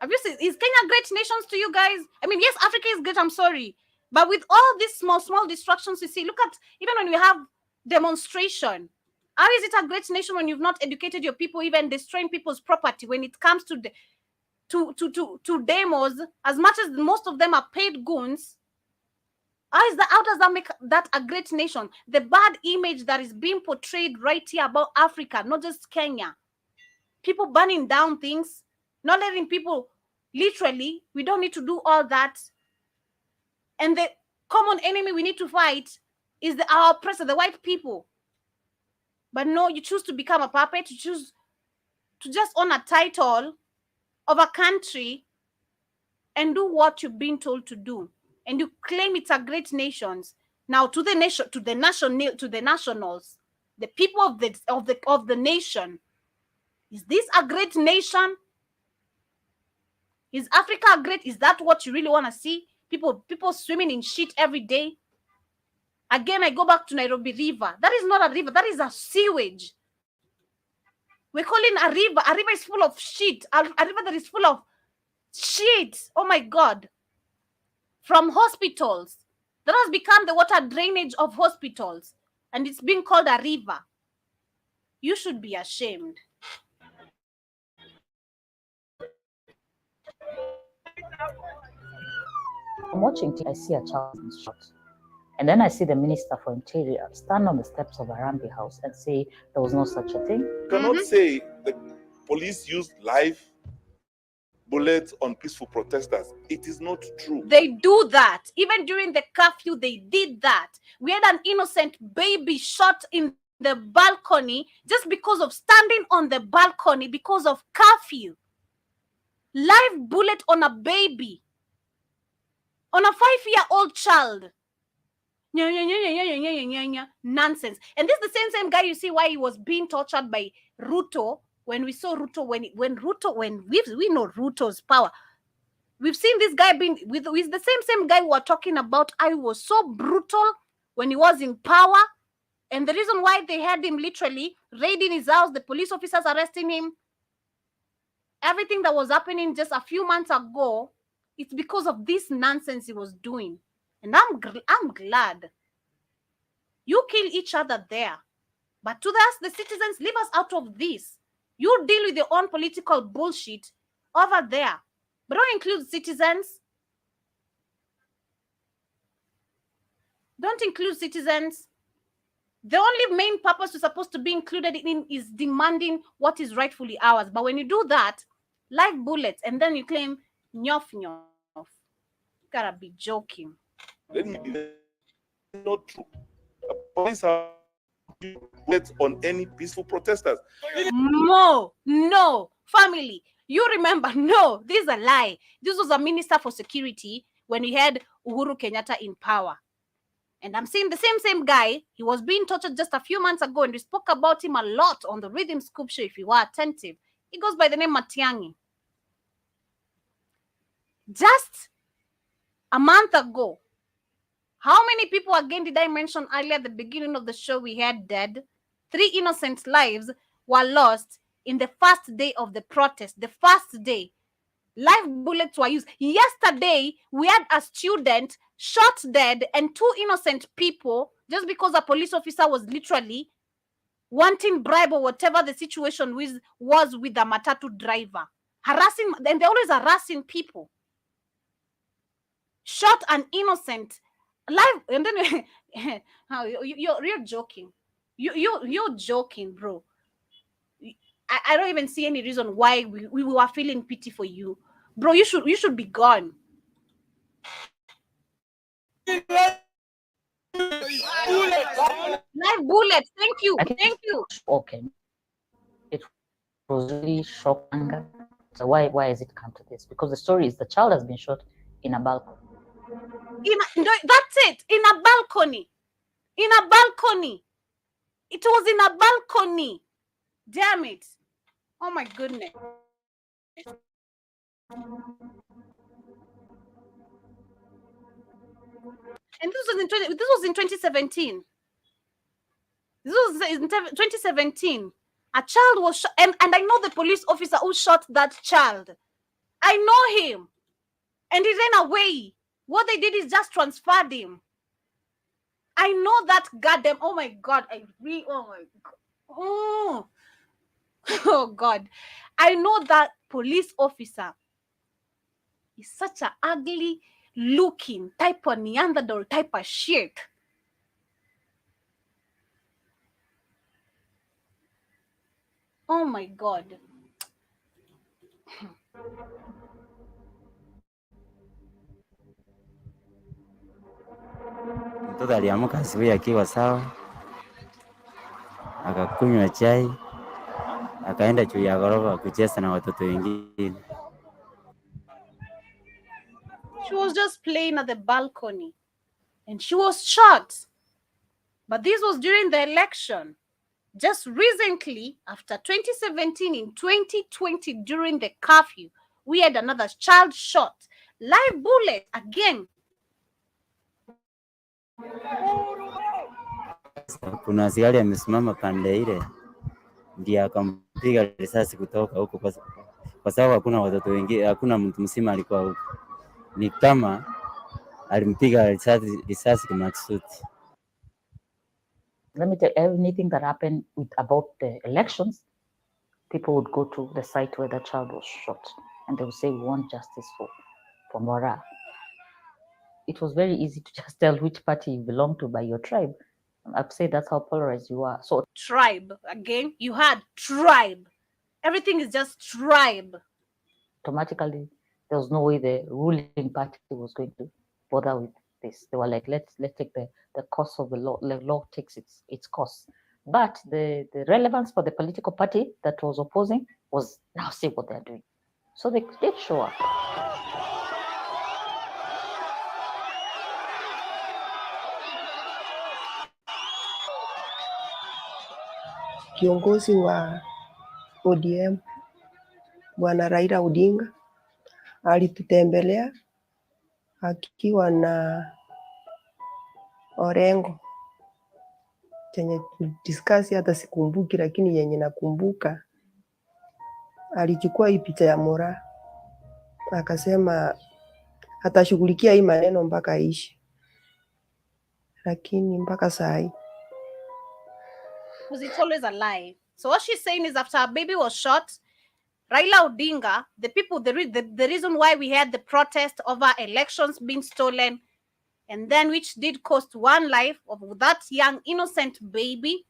Have you seen, is Kenya great nations to you guys? I mean, yes, Africa is great, I'm sorry. But with all these small distractions you see, look at, even when we have demonstration, how is it a great nation when you've not educated your people, even destroying people's property when it comes to demos, as much as most of them are paid goons? How does that make that a great nation? The bad image that is being portrayed right here about Africa, not just Kenya. People burning down things, not letting people, literally, we don't need to do all that. And the common enemy we need to fight is our oppressor, the white people. But no, you choose to become a puppet, you choose to just own a title of a country and do what you've been told to do, and you claim it's a great nation. Now to the nation, to the nationals, the people of the nation, is this a great nation? Is Africa great? Is that what you really want to see? People swimming in shit every day. Again, I go back to Nairobi River. That is not a river. That is a sewage. We're calling a river. A river is full of shit. A river that is full of shit. Oh my God. From hospitals. That has become the water drainage of hospitals. And it's being called a river. You should be ashamed. I'm watching TV, I see a child being shot. And then I see the Minister for Interior stand on the steps of Arambi House and say there was no such a thing. You cannot say the police used live bullets on peaceful protesters. It is not true. They do that. Even during the curfew, they did that. We had an innocent baby shot in the balcony just because of standing on the balcony because of curfew. Live bullet on a baby. On a 5-year-old child. Nonsense. And this is the same guy you see why he was being tortured by Ruto. When we saw Ruto, when we know Ruto's power. We've seen this guy being with the same guy we were talking about. I was so brutal when he was in power. And the reason why they had him literally raiding his house, the police officers arresting him, everything that was happening just a few months ago, it's because of this nonsense he was doing. And I'm glad. You kill each other there. But to us, the citizens, leave us out of this. You deal with your own political bullshit over there. But don't include citizens. Don't include citizens. The only main purpose you're supposed to be included in is demanding what is rightfully ours. But when you do that, live bullets, and then you claim nyof. You gotta be joking. Let me be not true. The police have bullets on any peaceful protesters. No, family. You remember, no, this is a lie. This was a minister for security when we had Uhuru Kenyatta in power. And I'm seeing the same guy. He was being tortured just a few months ago, and we spoke about him a lot on the Rhythm Scoop show if you were attentive. He goes by the name Matiang'i. Just a month ago, how many people again did I mention earlier at the beginning of the show we had dead? 3 innocent lives were lost in the first day of the protest. The first day. Live bullets were used. Yesterday, we had a student shot dead and 2 innocent people just because a police officer was literally wanting bribe or whatever the situation was with the matatu driver. Harassing, and they're always harassing people. Shot an innocent live, and then you're joking. You're joking, bro. I don't even see any reason why we were feeling pity for you, bro. You should be gone. Live bullets. Thank you. Okay. It was really shocking. So why has it come to this? Because the story is the child has been shot in a balcony. That's it. In a balcony. It was in a balcony. Damn it. Oh my goodness. And this was in 2017. This was in 2017. A child was shot, and I know the police officer who shot that child. I know him. And he ran away. What they did is just transferred him. I know that goddamn. Oh my God. Oh my God. Oh God. I know that police officer is such an ugly looking type of Neanderthal type of shit. Oh my God. Mtoto aliamka asubuhi akiwa sawa, akakunywa chai, akaenda juu ya ghorofa kucheza na watoto wengine. She was just playing at the balcony and she was shot. But this was during the election. Just recently, after 2017, in 2020, during the curfew, we had another child shot. Live bullet again. Kuna askari amesimama pande ile ndiye akampiga risasi kutoka huko, kwa sababu hakuna watoto wengine, hakuna mtu mzima alikuwa huko. Ni kama alimpiga risasi kimakusudi. Let me tell you, anything that happened about the elections, people would go to the site where the child was shot and they would say, we want justice for Mora. It was very easy to just tell which party you belong to by your tribe. I'd say that's how polarized you are. So tribe, again, you had tribe. Everything is just tribe. Automatically, there was no way the ruling party was going to bother with this. They were like, let's take the course of the law. The law takes its course. But the relevance for the political party that was opposing was, now see what they're doing. So they did show up. Kiongozi wa ODM Bwana Raila Odinga alitutembelea akiwa na Orengo chenye discuss, hata sikumbuki, lakini yenye nakumbuka alichukua hii picha ya Mora akasema atashughulikia hii maneno mpaka ishi, lakini mpaka saa hii because it's always a lie. So what she's saying is, after her baby was shot, Raila Odinga, the people, the reason why we had the protest over elections being stolen, and then which did cost one life of that young innocent baby,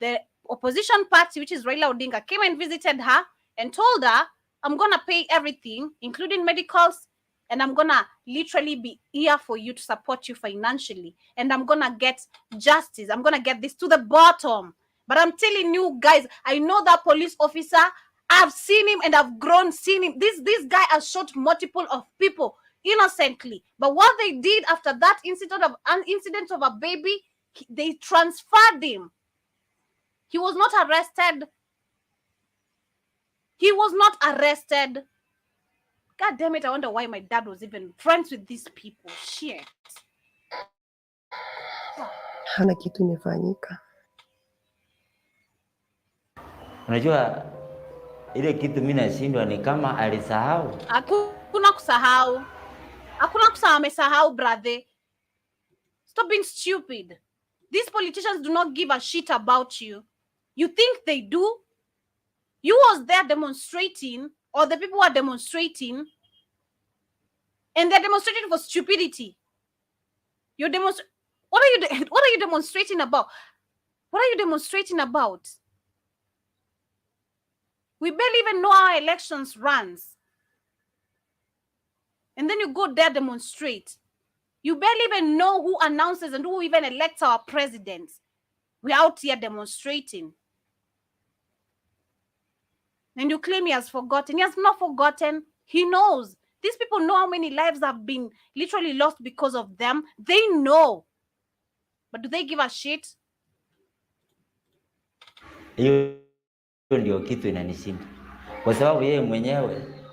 the opposition party, which is Raila Odinga, came and visited her and told her, I'm gonna pay everything, including medicals, and I'm gonna literally be here for you, to support you financially, and I'm gonna get justice. I'm gonna get this to the bottom. But I'm telling you guys, I know that police officer. I've seen him and I've seen him. This guy has shot multiple of people innocently. But what they did after that incident of a baby, they transferred him. He was not arrested. He was not arrested. God damn it, I wonder why my dad was even friends with these people. Shit. hana kitu imefanyika. Unajua ile kitu mimi nashindwa ni kama alisahau. Hakuna kusahau. Hakuna kusahau, amesahau brother. Stop being stupid. These politicians do not give a shit about you. You think they do? You was there demonstrating, or the people were demonstrating, and they're demonstrating for stupidity. You're what are you demonstrating about? What are you demonstrating about? We barely even know how elections runs. And then you go there demonstrate. You barely even know who announces and who even elects our presidents. We're out here demonstrating. And you claim he has forgotten. He has not forgotten. He knows. These people know how many lives have been literally lost because of them. They know. But do they give a shit? Hiyo ndio kitu inanishinda. Kwa sababu yeye mwenyewe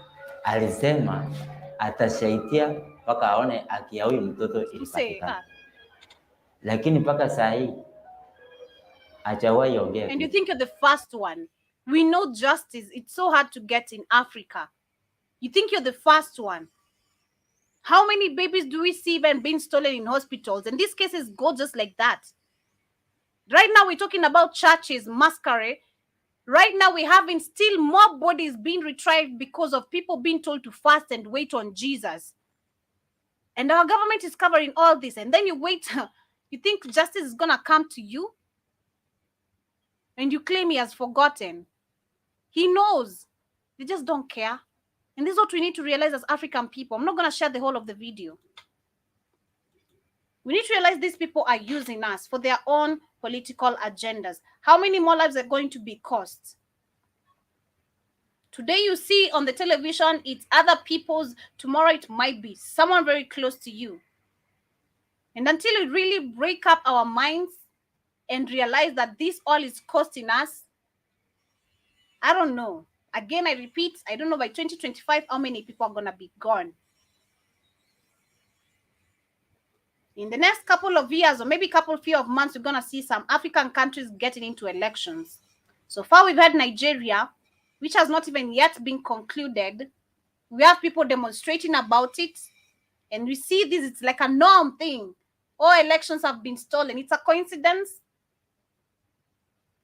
alisema atashaitia mpaka aone haki ya huyu mtoto ilipatikana. Lakini mpaka saa hii hajawahi ongea. And you think you're the first one. We know justice. It's so hard to get in Africa. You think you're the first one. How many babies do we see even being stolen in hospitals? And these cases go just like that. Right now, we're talking about churches, masquerade. Right now, we're having still more bodies being retrieved because of people being told to fast and wait on Jesus. And our government is covering all this. And then you wait. You think justice is going to come to you? And you claim he has forgotten. He knows. They just don't care. And this is what we need to realize as African people. I'm not going to share the whole of the video. We need to realize these people are using us for their own political agendas. How many more lives are going to be cost? Today you see on the television, it's other people's. Tomorrow it might be someone very close to you. And until we really break up our minds and realize that this all is costing us, I don't know. Again, I repeat, I don't know by 2025 how many people are going to be gone. In the next couple of years, or maybe couple of months, we're going to see some African countries getting into elections. So far, we've had Nigeria, which has not even yet been concluded. We have people demonstrating about it. And we see this, it's like a norm thing. All elections have been stolen. It's a coincidence.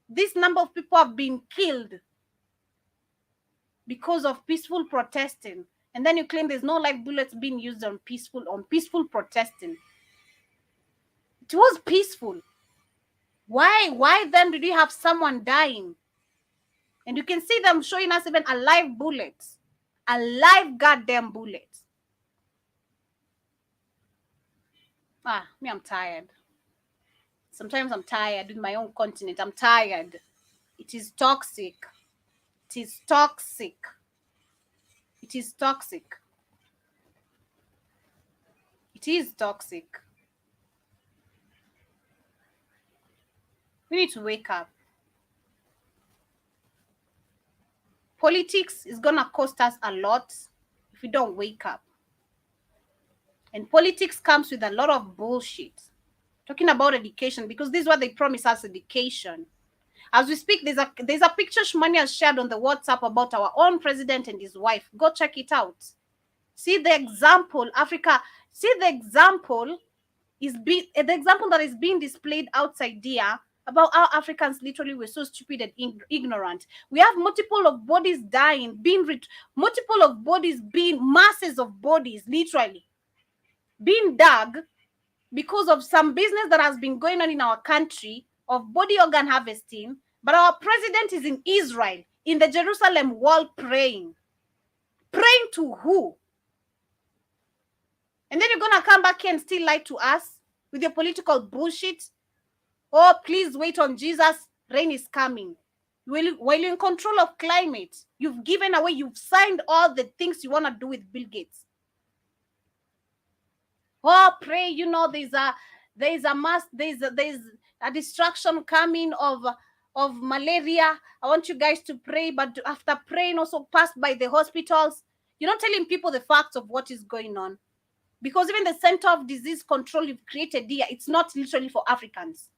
This number of people have been killed because of peaceful protesting. And then you claim there's no live bullets being used on peaceful protesting. It was peaceful. Why then did you have someone dying? And you can see them showing us even a live bullet. A live goddamn bullet. Me, I'm tired. Sometimes I'm tired with my own continent. I'm tired. It is toxic. It is toxic. It is toxic. It is toxic. We need to wake up. Politics is going to cost us a lot if we don't wake up. And politics comes with a lot of bullshit. Talking about education, because this is what they promise us, education. As we speak, there's a picture Shmani has shared on the WhatsApp about our own president and his wife. Go check it out. See the example, Africa. See the example the example that is being displayed outside there about how Africans literally were so stupid and ignorant. We have multiple of bodies dying, multiple of bodies masses of bodies literally being dug because of some business that has been going on in our country of body organ harvesting. But our president is in Israel, in the Jerusalem wall praying. Praying to who? And then you're going to come back here and still lie to us with your political bullshit. Oh, please wait on Jesus. Rain is coming. While you're in control of climate, you've given away, you've signed all the things you want to do with Bill Gates. Oh, pray, there's a destruction coming of malaria. I want you guys to pray, but after praying, also pass by the hospitals. You're not telling people the facts of what is going on. Because even the Center of Disease Control you've created here, it's not literally for Africans.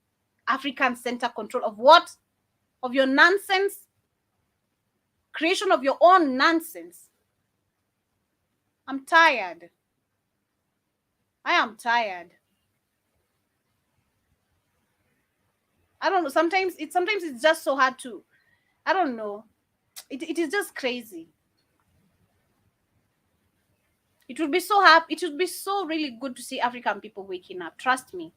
African center control of what? Of your nonsense? Creation of your own nonsense. I'm tired. I am tired. I don't know. Sometimes it's just so hard to, I don't know. It is just crazy. It would be so happy. It would be so really good to see African people waking up. Trust me.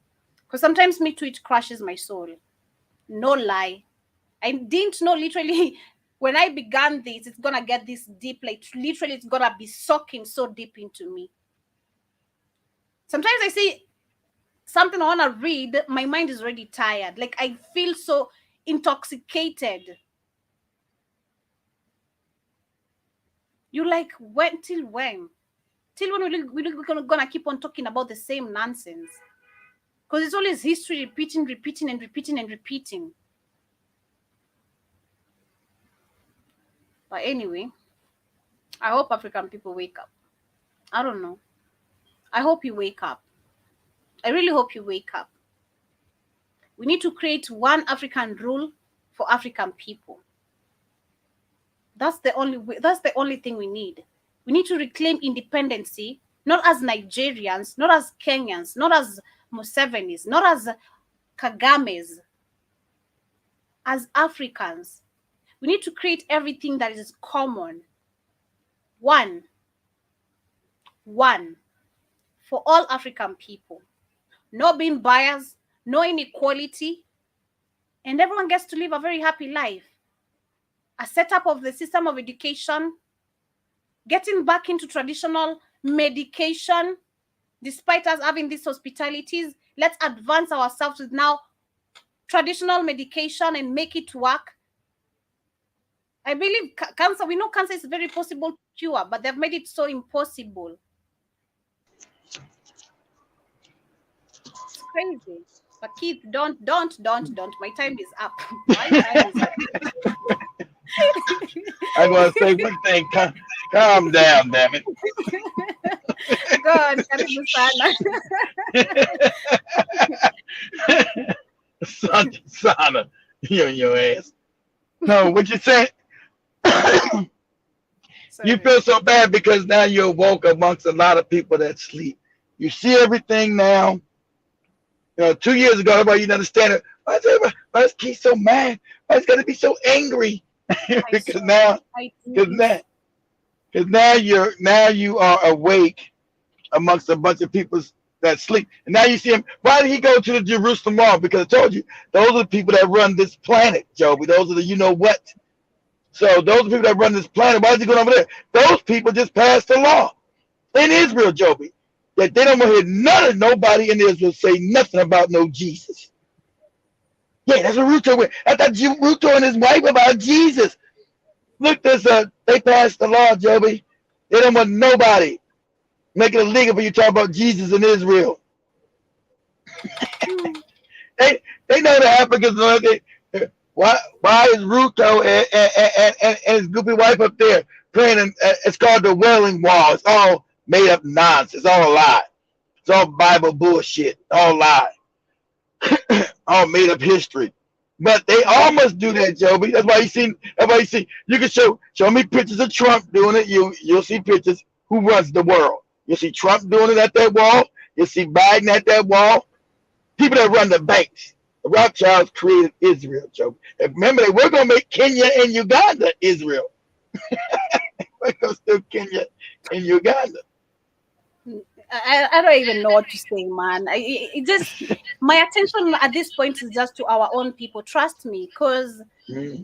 Because sometimes me too, it crushes my soul. No lie. I didn't know literally when I began this, it's going to get this deep. Like literally, it's going to be soaking so deep into me. Sometimes I see something I want to read, my mind is already tired. Like I feel so intoxicated. You're like, when? Till when? Till when we're going to keep on talking about the same nonsense? Because it's always history repeating. But anyway, I hope African people wake up. I don't know. I hope you wake up. I really hope you wake up. We need to create one African rule for African people. That's the only thing we need. We need to reclaim independency, not as Nigerians, not as Kenyans, not as Musevenis, not as Kagames, as Africans. We need to create everything that is common. One for all African people. No being biased, no inequality, and everyone gets to live a very happy life. A setup of the system of education, getting back into traditional medication, despite us having these hospitalities. Let's advance ourselves with now traditional medication and make it work. I believe cancer, we know cancer is very possible to cure, but they've made it so impossible. It's crazy. But Keith, don't. My time is up. My time is up. I'm going to say one thing. Calm down, damn it. God, karibu sana. Sana, you and your ass. No, what you say? You feel so bad because now you're woke amongst a lot of people that sleep. You see everything now. You know, 2 years ago, everybody didn't understand it. Why is Keith so mad? Why is he gonna be so angry? Because now you are awake amongst a bunch of people that sleep. And now you see him. Why did he go to the Jerusalem wall? Because I told you, those are the people that run this planet, Joby. Those are the you know what. So those are the people that run this planet. Why is he going over there? Those people just passed the law in Israel, Joby, that they don't want to hear nobody in Israel say nothing about no Jesus. Yeah, that's what Ruto went. I thought Ruto and his wife about Jesus. Look, they passed the law, Joby. They don't want nobody make it illegal for you to talk about Jesus in Israel. they know the Africans know why is Ruto and his goopy wife up there praying? It's called the Wailing Wall. It's all made up nonsense. It's all a lie. It's all Bible bullshit. All lie. All made up history. But they almost do that, Joby. That's why you see. You can show me pictures of Trump doing it. You'll see pictures. Who runs the world? You'll see Trump doing it at that wall. You'll see Biden at that wall. People that run the banks. The Rothschilds created Israel, Joby. Remember, they were going to make Kenya and Uganda Israel. We're going to still Kenya and Uganda. I don't even know what to say, man. It just my attention at this point is just to our own people. Trust me, because I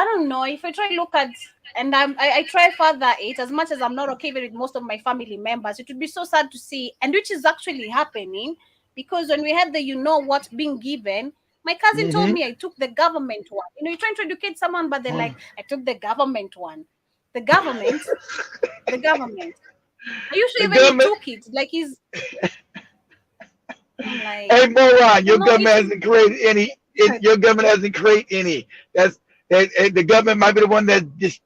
don't know if I try to look at and I try further it as much as I'm not okay with most of my family members. It would be so sad to see, and which is actually happening. Because when we had the what being given, my cousin told me I took the government one. You're trying to educate someone, but they're like, I took the government one. The government. Are you sure even he took it? Like he's like, hey, moron, your government hasn't created any. Your government hasn't created any. The government might be the one that just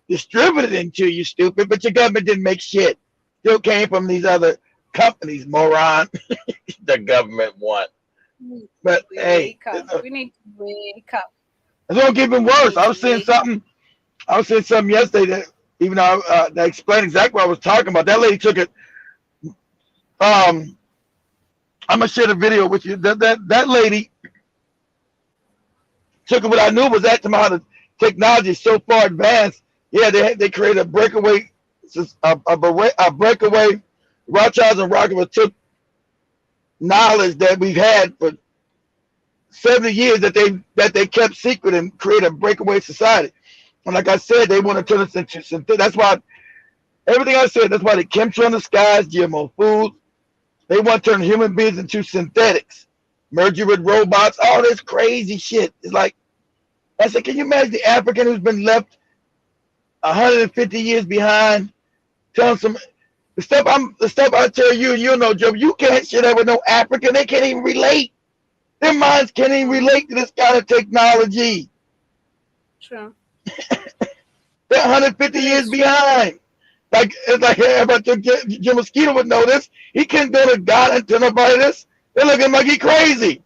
distributed it to you, stupid. But your government didn't make shit. Still came from these other companies, moron. The government won. But hey, we need to wake up. It's gonna get even worse. I was saying something yesterday that even though that explained exactly what I was talking about. That lady took it. I'm gonna share the video with you. That lady took it. What I knew was that how the technology is so far advanced. Yeah, they created a breakaway. A breakaway. Rothschilds and Rockefeller took knowledge that we've had for 70 years that they kept secret and create a breakaway society. And like I said, they want to turn us into synthetic. That's why everything I said. That's why the chemtrail in the skies, GMO foods. They want to turn human beings into synthetics, merge you with robots, all this crazy shit. It's like I said, can you imagine the African who's been left 150 years behind, telling some. The stuff I tell you, you know, Joe, you can't share that with no African. They can't even relate. Their minds can't even relate to this kind of technology. True. They're 150 years behind. It's like if I took Jim Mosquito would know this. He can't go to God and tell nobody this. They're looking like he crazy.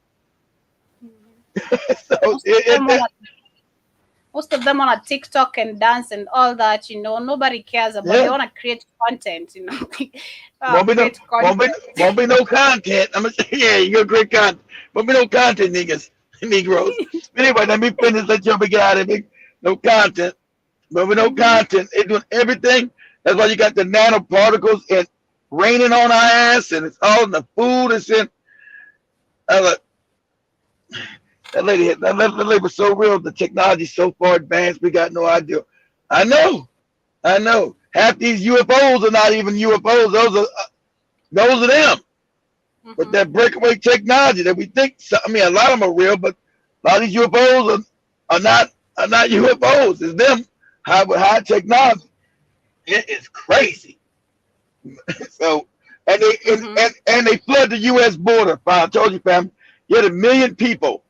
Most of them on a TikTok and dance and all that, nobody cares about. They want to create content, Won't be no content. I'm gonna say, yeah, you're great content. Won't be no content, Negroes. Anyway, let me finish. Let you get out of it. No content. Won't be no content. It's doing everything. That's why you got the nanoparticles and raining on our ass, and it's all in the food. It's in. That lady was so real. The technology's so far advanced, we got no idea. I know. Half these UFOs are not even UFOs. Those are them. With that breakaway technology that we think. A lot of them are real, but a lot of these UFOs are not are not UFOs. It's them high technology. It is crazy. So, and they flood the U.S. border. I told you, fam, you had 1 million people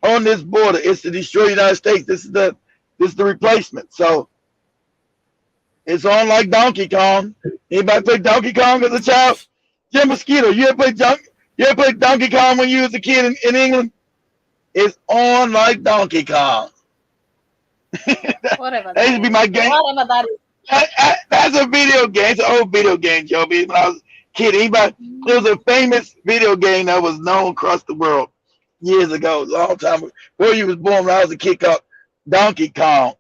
on this border. It's to destroy the United States. This is the replacement. So it's on like Donkey Kong. Anybody play Donkey Kong as a child? Jim Mosquito, you ever play Donkey Kong when you was a kid in England? It's on like Donkey Kong. Whatever that used to be my game. Whatever that is. That's a video game. It's an old video game, Joby. When I was a kid, it was a famous video game that was known across the world years ago, a long time before you was born. When I was a kid, called Donkey Kong.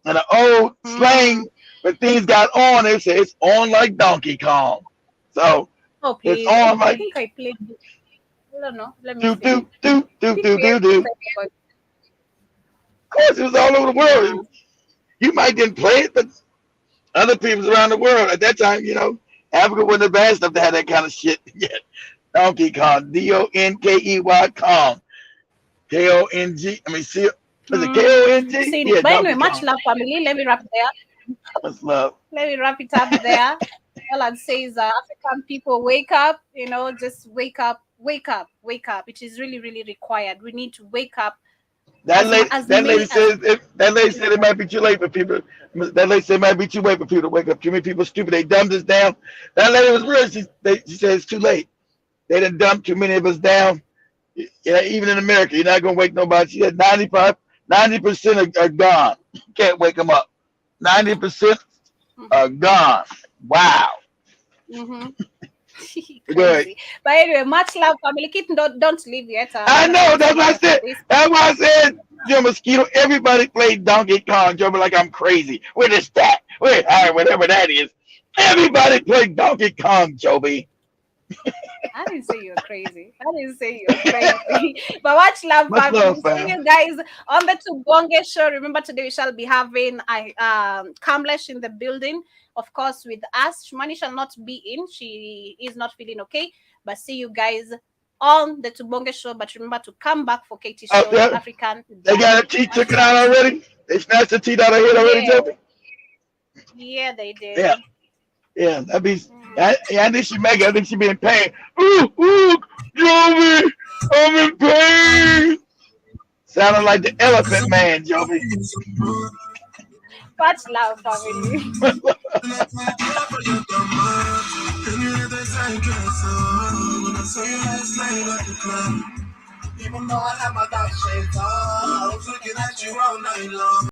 And an old slang, when things got on, they say it's on like Donkey Kong. So it's on like. I think I played it. I don't know. Let me do, see. Do. Of course, it was all over the world. You might didn't play it, but other people around the world at that time, Africa wasn't advanced enough to have that kind of shit yet. Donkey Kong, DONKEY Kong, KONG. I mean, is it KONG? Yeah, but anyway, much love, family. Let me wrap it there. Much love. Let me wrap it up there. All I'd say is African people, wake up. Just wake up. It is really, really required. We need to wake up. That lady said it might be too late for people. That lady said it might be too late for people to wake up. Too many people are stupid. They dumbed us down. That lady was real. She said it's too late. They done dumped too many of us down. Even in America, you're not gonna wake nobody. She said 90% are gone. You can't wake them up. 90% are gone. Wow. Crazy. But anyway, much love, family. Kitten, don't leave yet. I know. That's what I said. That's why I said, Joe Mosquito. Everybody played Donkey Kong. Joe, like I'm crazy. What is that? Whatever that is. Everybody played Donkey Kong, Joby. I didn't say you're crazy. But much love, family. See you guys on the Tubonge show. Remember, today we shall be having Kamlesh in the building. Of course, with us, Shumani shall not be in. She is not feeling okay. But see you guys on the Tubonge show. But remember to come back for Katie show. African. They got a tea taken out already. They snatched the tea out of here already, Joby. Yeah, they did. Yeah. That be. I think she make it. I think she be in pain. Ooh, Joby, I'm in pain. Sounding like the Elephant Man, Joby. Much love, family. Even though I have my dark shades on, I was looking at you all night long.